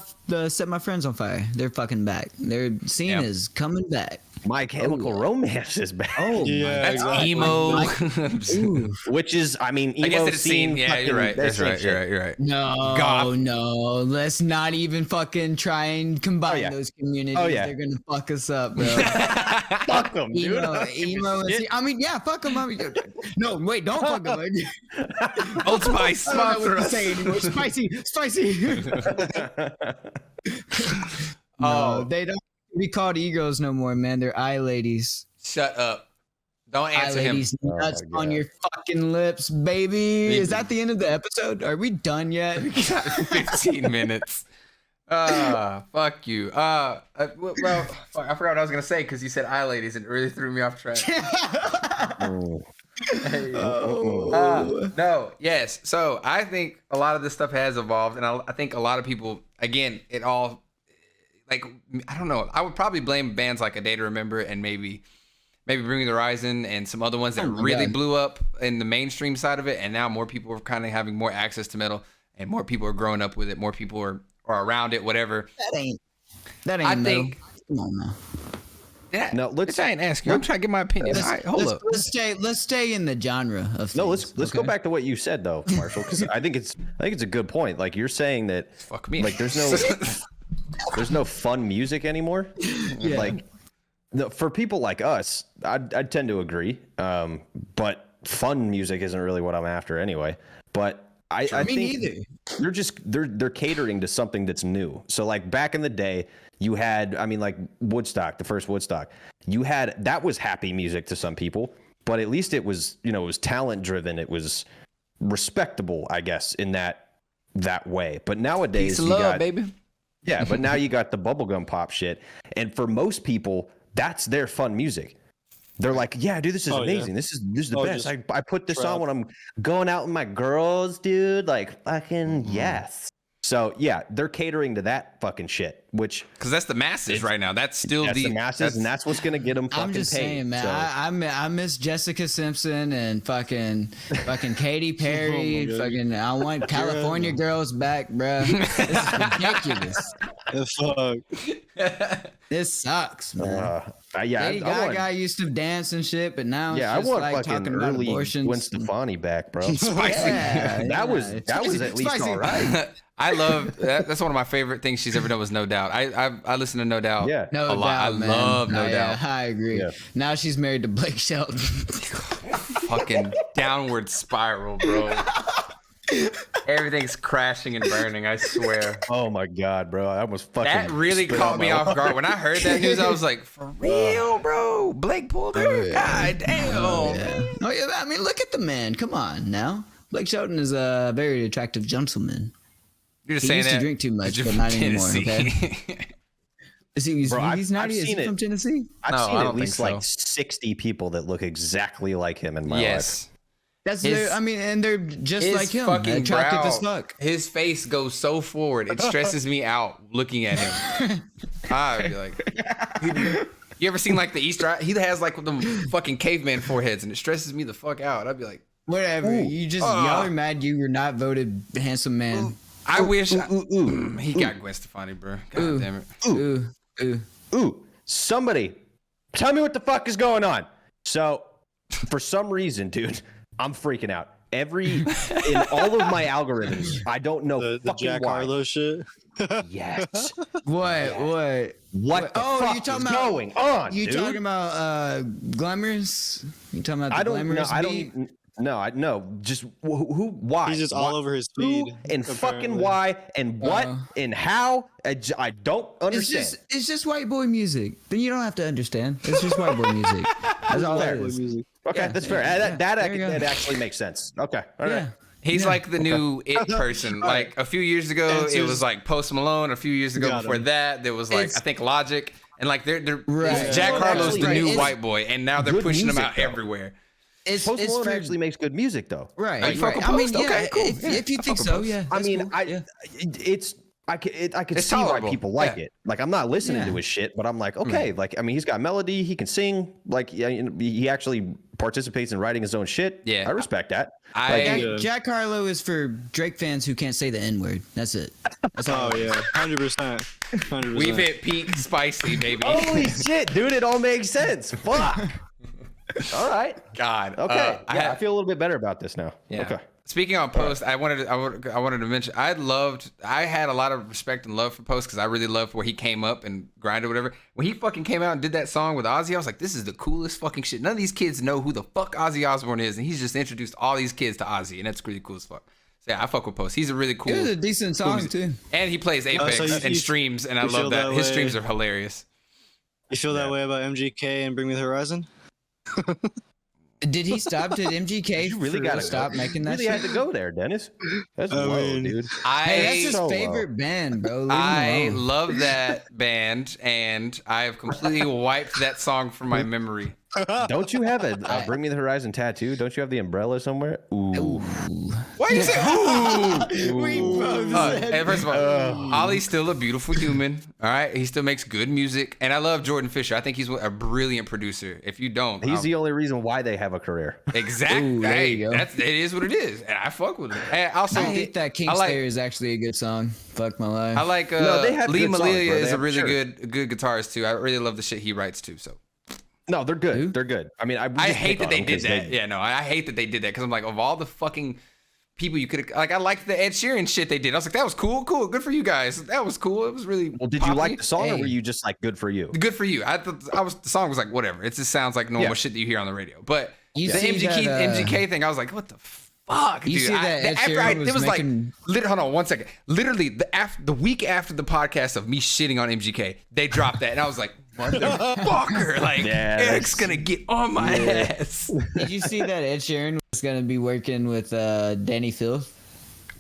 Speaker 2: friends on fire. They're fucking back. Their scene
Speaker 1: Yeah.
Speaker 2: is coming back.
Speaker 3: My Chemical Romance is back.
Speaker 2: Oh
Speaker 4: Yeah,
Speaker 1: That's
Speaker 4: exactly.
Speaker 1: emo.
Speaker 2: Ooh.
Speaker 3: Which is, I mean, emo
Speaker 1: I guess it's seen. Yeah,
Speaker 3: fucking-
Speaker 1: you're right. That's
Speaker 3: same
Speaker 1: right.
Speaker 3: shit.
Speaker 1: You're right. You're right.
Speaker 2: No,
Speaker 1: Goth.
Speaker 2: no. Let's not even fucking try and combine
Speaker 3: yeah.
Speaker 2: those communities.
Speaker 3: Oh, yeah.
Speaker 2: They're gonna fuck us up, bro.
Speaker 3: Fuck them, dude.
Speaker 2: emo and I mean, yeah, fuck them. No, wait, don't fuck them.
Speaker 1: Old Spice,
Speaker 2: I don't know
Speaker 1: sponsor
Speaker 2: what to
Speaker 1: us.
Speaker 2: say anymore. Spicy. No,
Speaker 1: Oh,
Speaker 2: they don't be called e-girls no more, man. They're eye ladies.
Speaker 1: shut up! Don't
Speaker 2: Eye
Speaker 1: answer him.
Speaker 2: ladies, nuts
Speaker 3: my
Speaker 2: on
Speaker 3: God.
Speaker 2: your fucking lips, baby. Is that the end of the episode? Are we done yet?
Speaker 1: 15 minutes. Fuck you. Well, fuck, I forgot what I was gonna say because you said eye ladies and it really threw me off track. No, yes. So I think a lot of this stuff has evolved, and I think a lot of people, again, it all, like, I don't know. I would probably blame bands like A Day to Remember and maybe Bring the Horizon and some other ones that
Speaker 2: Oh my
Speaker 1: really
Speaker 2: God.
Speaker 1: blew up in the mainstream side of it, and now more people are kind of having more access to metal, and more people are growing up with it. More people are around it, whatever.
Speaker 2: That ain't
Speaker 1: I
Speaker 2: metal.
Speaker 1: think-
Speaker 2: Come on now.
Speaker 1: Yeah,
Speaker 3: No, let's.
Speaker 1: I ain't asking. I'm trying to get my opinion. All right, hold up.
Speaker 2: Let's stay in the genre of things.
Speaker 3: No, let's go back to what you said though, Marshall, because I think it's a good point. Like you're saying that,
Speaker 1: Fuck me.
Speaker 3: like there's no fun music anymore.
Speaker 2: Yeah.
Speaker 3: Like for people like us, I tend to agree. But fun music isn't really what I'm after anyway. But I
Speaker 2: Me
Speaker 3: think
Speaker 2: neither.
Speaker 3: they're catering to something that's new. So like back in the day, you had, I mean, like Woodstock, the first Woodstock, that was happy music to some people, but at least it was, it was talent driven. It was respectable, I guess, in that way. But nowadays,
Speaker 1: Peace of love, baby.
Speaker 3: Yeah, but now you got the bubblegum pop shit. And for most people, that's their fun music. They're like, yeah, dude, this is amazing. Yeah. This is the best. I put this on when I'm going out with my girls, dude. Like, fucking yes. So yeah, they're catering to that fucking shit, which
Speaker 1: because that's the masses right now. That's still
Speaker 3: the masses, and that's what's gonna get them fucking
Speaker 2: I'm just
Speaker 3: paid.
Speaker 2: saying, man. So. I miss Jessica Simpson and fucking Katy Perry. I want California girls back, bro. This is ridiculous.
Speaker 4: Fuck.
Speaker 2: This sucks, man. Lady Gaga used to dance and shit, but now it's just like talking about abortions.
Speaker 3: Gwen Stefani back, bro.
Speaker 1: Spicy.
Speaker 2: Yeah,
Speaker 3: that was at least all right.
Speaker 1: I love that. That's one of my favorite things she's ever done was No Doubt. I listen to No Doubt a lot. I love No Doubt.
Speaker 2: Yeah, I agree. Yeah. Now she's married to Blake Shelton.
Speaker 1: Fucking downward spiral, bro. Everything's crashing and burning, I swear.
Speaker 3: Oh my god, bro. I almost fucking
Speaker 1: that really caught me off guard. When I heard that news, I was like, for real, bro? Blake pulled her? God damn.
Speaker 2: Oh, yeah. I mean, look at the man. Come on now. Blake Shelton is a very attractive gentleman.
Speaker 1: You're just
Speaker 2: he
Speaker 1: saying
Speaker 2: used
Speaker 1: that
Speaker 2: to drink too much, but not anymore. Okay. Is he? He's not. Is he from Tennessee?
Speaker 3: I've seen at least like 60 people that look exactly like him in my life.
Speaker 2: That's and they're just like him.
Speaker 1: Fucking
Speaker 2: attractive as fuck.
Speaker 1: His face goes so forward, it stresses me out looking at him. I'd be like, you ever seen like the Easter? He has like them fucking caveman foreheads, and it stresses me the fuck out. I'd be like,
Speaker 2: whatever. You just y'all are mad you were not voted handsome man.
Speaker 1: I wish he got Gwen Stefani, bro. God damn it.
Speaker 3: Somebody, tell me what the fuck is going on. So, for some reason, dude, I'm freaking out. In all of my algorithms, I don't know
Speaker 4: the Jack Harlow shit.
Speaker 3: Yes.
Speaker 2: What?
Speaker 3: What the fuck is going on?
Speaker 2: You talking about Glamorous? You talking about the Glamorous?
Speaker 3: No. Just who? Why?
Speaker 4: He's just all over his feed.
Speaker 3: And fucking why? And what? And how? I don't understand.
Speaker 2: It's just white boy music. Then you don't have to understand. It's just white boy music. That's all that is.
Speaker 3: Okay, that's fair. That actually makes sense. Okay, all right.
Speaker 1: He's like the new it person. Like a few years ago, it was like Post Malone. A few years ago, before that, there was like I think Logic, and like they're Jack Harlow's the new white boy, and now they're pushing him out everywhere.
Speaker 3: Post Malone actually makes good music though.
Speaker 2: Right.
Speaker 1: I mean,
Speaker 2: okay, cool. If you think so, yeah.
Speaker 3: I mean, I could see why people like it. Like, I'm not listening to his shit, but I'm like, okay, like, I mean, he's got melody, he can sing, like, he actually participates in writing his own shit. Yeah, I respect that.
Speaker 2: Jack Harlow is for Drake fans who can't say the N-word. That's it. That's all.
Speaker 4: 100%.
Speaker 1: We've hit peak spicy, baby.
Speaker 3: Holy shit, dude! It all makes sense. Fuck. All right.
Speaker 1: God.
Speaker 3: Okay. I feel a little bit better about this now.
Speaker 1: Yeah.
Speaker 3: Okay.
Speaker 1: Speaking on Post, I wanted to mention I had a lot of respect and love for Post because I really loved where he came up and grinded whatever. When he fucking came out and did that song with Ozzy, I was like, this is the coolest fucking shit. None of these kids know who the fuck Ozzy Osbourne is, and he's just introduced all these kids to Ozzy, and that's really cool as fuck. So yeah, I fuck with Post. He's a really cool.
Speaker 2: It was a decent song too.
Speaker 1: And he plays Apex and streams, and I love that. His streams are hilarious.
Speaker 4: You feel that way about MGK and Bring Me the Horizon?
Speaker 2: Did he stop? Did MGK
Speaker 3: you really gotta
Speaker 2: stop making that?
Speaker 3: You really had to go there, Dennis. That's low, dude.
Speaker 2: Hey, that's his favorite band, bro.
Speaker 1: I love that band, and I have completely wiped that song from my memory.
Speaker 3: Don't you have a Bring Me the Horizon tattoo? Don't you have the umbrella somewhere? Ooh.
Speaker 1: Why you say ooh?
Speaker 2: We both said
Speaker 1: Hey, first of all, Ollie's still a beautiful human. All right, he still makes good music, and I love Jordan Fisher. I think he's a brilliant producer. If you don't,
Speaker 3: He's the only reason why they have a career.
Speaker 1: exactly.
Speaker 2: Ooh, there you go.
Speaker 1: It is what it is, and I fuck with it. And also,
Speaker 2: I hate that King Slayer is actually a good song. Fuck my life.
Speaker 1: I like
Speaker 3: No, they have
Speaker 1: Lee
Speaker 3: good songs,
Speaker 1: Malia
Speaker 3: bro. They
Speaker 1: is a
Speaker 3: have-
Speaker 1: really
Speaker 3: sure.
Speaker 1: good guitarist too. I really love the shit he writes too. So
Speaker 3: No, they're good.
Speaker 2: Who?
Speaker 3: They're good. I mean, I
Speaker 1: hate that they did that. Yeah, no, I hate that they did that because I'm like, of all the fucking people you could like, I liked the Ed Sheeran shit they did. I was like, that was cool, good for you guys. That was cool. It was really.
Speaker 3: Well, did you like
Speaker 1: poppy.
Speaker 3: the song, or
Speaker 2: Hey.
Speaker 3: were you just like good for you?
Speaker 1: Good for you. The song was like whatever. It just sounds like normal
Speaker 3: Yeah.
Speaker 1: shit that you hear on the radio. But
Speaker 2: You
Speaker 1: the
Speaker 2: see that,
Speaker 1: MGK thing, I was like, what the fuck,
Speaker 2: You
Speaker 1: dude?
Speaker 2: see that Ed Sheeran was
Speaker 1: it was
Speaker 2: making-
Speaker 1: like, hold on 1 second. Literally the week after the podcast of me shitting on MGK, they dropped that, and I was like, motherfucker, like
Speaker 3: Yeah,
Speaker 1: Eric's
Speaker 3: that's-
Speaker 1: gonna get on my ass.
Speaker 2: Did you see that Ed Sheeran was gonna be working with Danny Filth?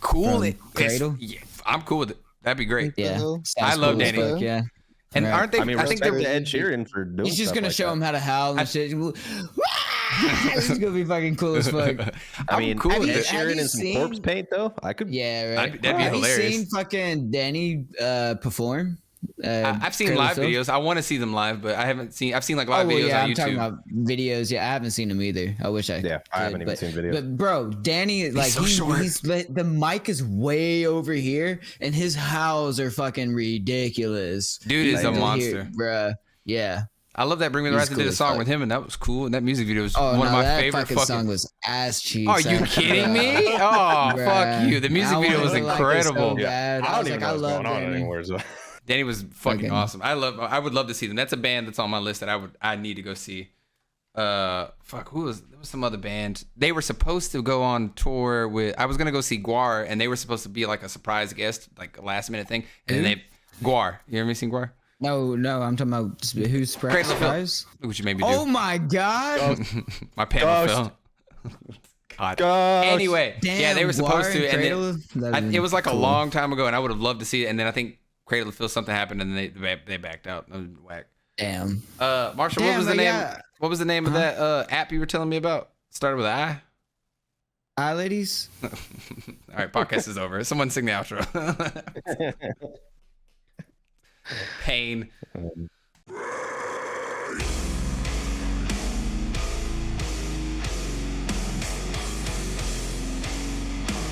Speaker 1: Cool.
Speaker 2: From
Speaker 1: It's-
Speaker 2: Cradle?
Speaker 1: yeah, I'm cool with it. That'd be great.
Speaker 2: Yeah,
Speaker 4: hell?
Speaker 2: sounds
Speaker 1: I love
Speaker 2: cool as
Speaker 1: Danny.
Speaker 2: fuck, yeah,
Speaker 1: And
Speaker 2: Right.
Speaker 1: aren't they?
Speaker 3: I mean,
Speaker 1: I think
Speaker 3: respect
Speaker 1: they're.
Speaker 3: to Ed Sheeran for doing
Speaker 2: he's just
Speaker 3: stuff
Speaker 2: gonna
Speaker 3: like
Speaker 2: show
Speaker 3: that.
Speaker 2: him how to howl and shit. This is gonna be fucking cool as fuck.
Speaker 3: I mean,
Speaker 1: cool with
Speaker 3: Ed
Speaker 1: it.
Speaker 2: Have
Speaker 3: Sheeran
Speaker 2: you
Speaker 3: in some
Speaker 2: seen-
Speaker 3: corpse paint, though. I could.
Speaker 2: Yeah, right.
Speaker 1: That'd be
Speaker 2: Have
Speaker 1: hilarious.
Speaker 2: you seen fucking Danny perform?
Speaker 1: I've seen
Speaker 2: Cradle
Speaker 1: live
Speaker 2: Filth?
Speaker 1: videos. I want to see them live, but I haven't seen. I've seen like
Speaker 2: Oh,
Speaker 1: live
Speaker 2: well,
Speaker 1: videos
Speaker 2: yeah,
Speaker 1: on
Speaker 2: I'm talking
Speaker 1: YouTube.
Speaker 2: about videos. Yeah, I haven't seen them either. I wish I.
Speaker 3: Yeah, I
Speaker 2: could,
Speaker 3: haven't even
Speaker 2: but,
Speaker 3: seen videos.
Speaker 2: But bro, Danny, like
Speaker 1: so short.
Speaker 2: he's the mic is way over here, and his howls are fucking ridiculous.
Speaker 1: Dude is a
Speaker 2: You'll
Speaker 1: monster.
Speaker 2: bruh. Yeah.
Speaker 1: I love that Bring Me the
Speaker 2: He's
Speaker 1: Horizon
Speaker 2: cool
Speaker 1: did a
Speaker 2: as
Speaker 1: song
Speaker 2: fuck.
Speaker 1: with him, and that was cool. And that music video was
Speaker 2: Oh
Speaker 1: one
Speaker 2: no,
Speaker 1: of my
Speaker 2: that
Speaker 1: favorite
Speaker 2: fucking song was ass cheeks.
Speaker 1: Are you kidding me? Oh, fuck you. The music video was incredible.
Speaker 2: Bad.
Speaker 3: I
Speaker 2: I
Speaker 3: don't
Speaker 2: was
Speaker 3: even
Speaker 2: like,
Speaker 3: know
Speaker 2: I
Speaker 3: what's
Speaker 2: love
Speaker 3: going on
Speaker 2: Danny.
Speaker 3: anymore. So.
Speaker 1: Danny was fucking
Speaker 2: Okay.
Speaker 1: awesome. I would love to see them. That's a band that's on my list that I need to go see. There was some other band. They were supposed to go on tour with. I was gonna go see Guar, and they were supposed to be like a surprise guest, like a last minute thing. And then Guar. You ever seen Guar?
Speaker 2: No, I'm talking about who's
Speaker 1: Cradle of
Speaker 2: surprise.
Speaker 1: Look what you made me do.
Speaker 2: Oh my god!
Speaker 1: My panel
Speaker 3: Ghost.
Speaker 1: fell. God.
Speaker 3: Ghost.
Speaker 1: Anyway, yeah, they were supposed
Speaker 2: Guar
Speaker 1: to,
Speaker 2: and
Speaker 1: and
Speaker 2: Cradle?
Speaker 1: then,
Speaker 2: That'd
Speaker 1: it
Speaker 2: be
Speaker 1: was like a
Speaker 2: cool.
Speaker 1: long time ago, and I would have loved to see it. And then I think Cradle of Filth something happened, and then they backed out. That was whack.
Speaker 2: Damn.
Speaker 1: Marshall, what
Speaker 2: Damn,
Speaker 1: was the
Speaker 2: like,
Speaker 1: name?
Speaker 2: yeah.
Speaker 1: What was the name of that app you were telling me about? Started with an I.
Speaker 2: Hi, ladies.
Speaker 1: All right, podcast is over. Someone sing the outro. Pain.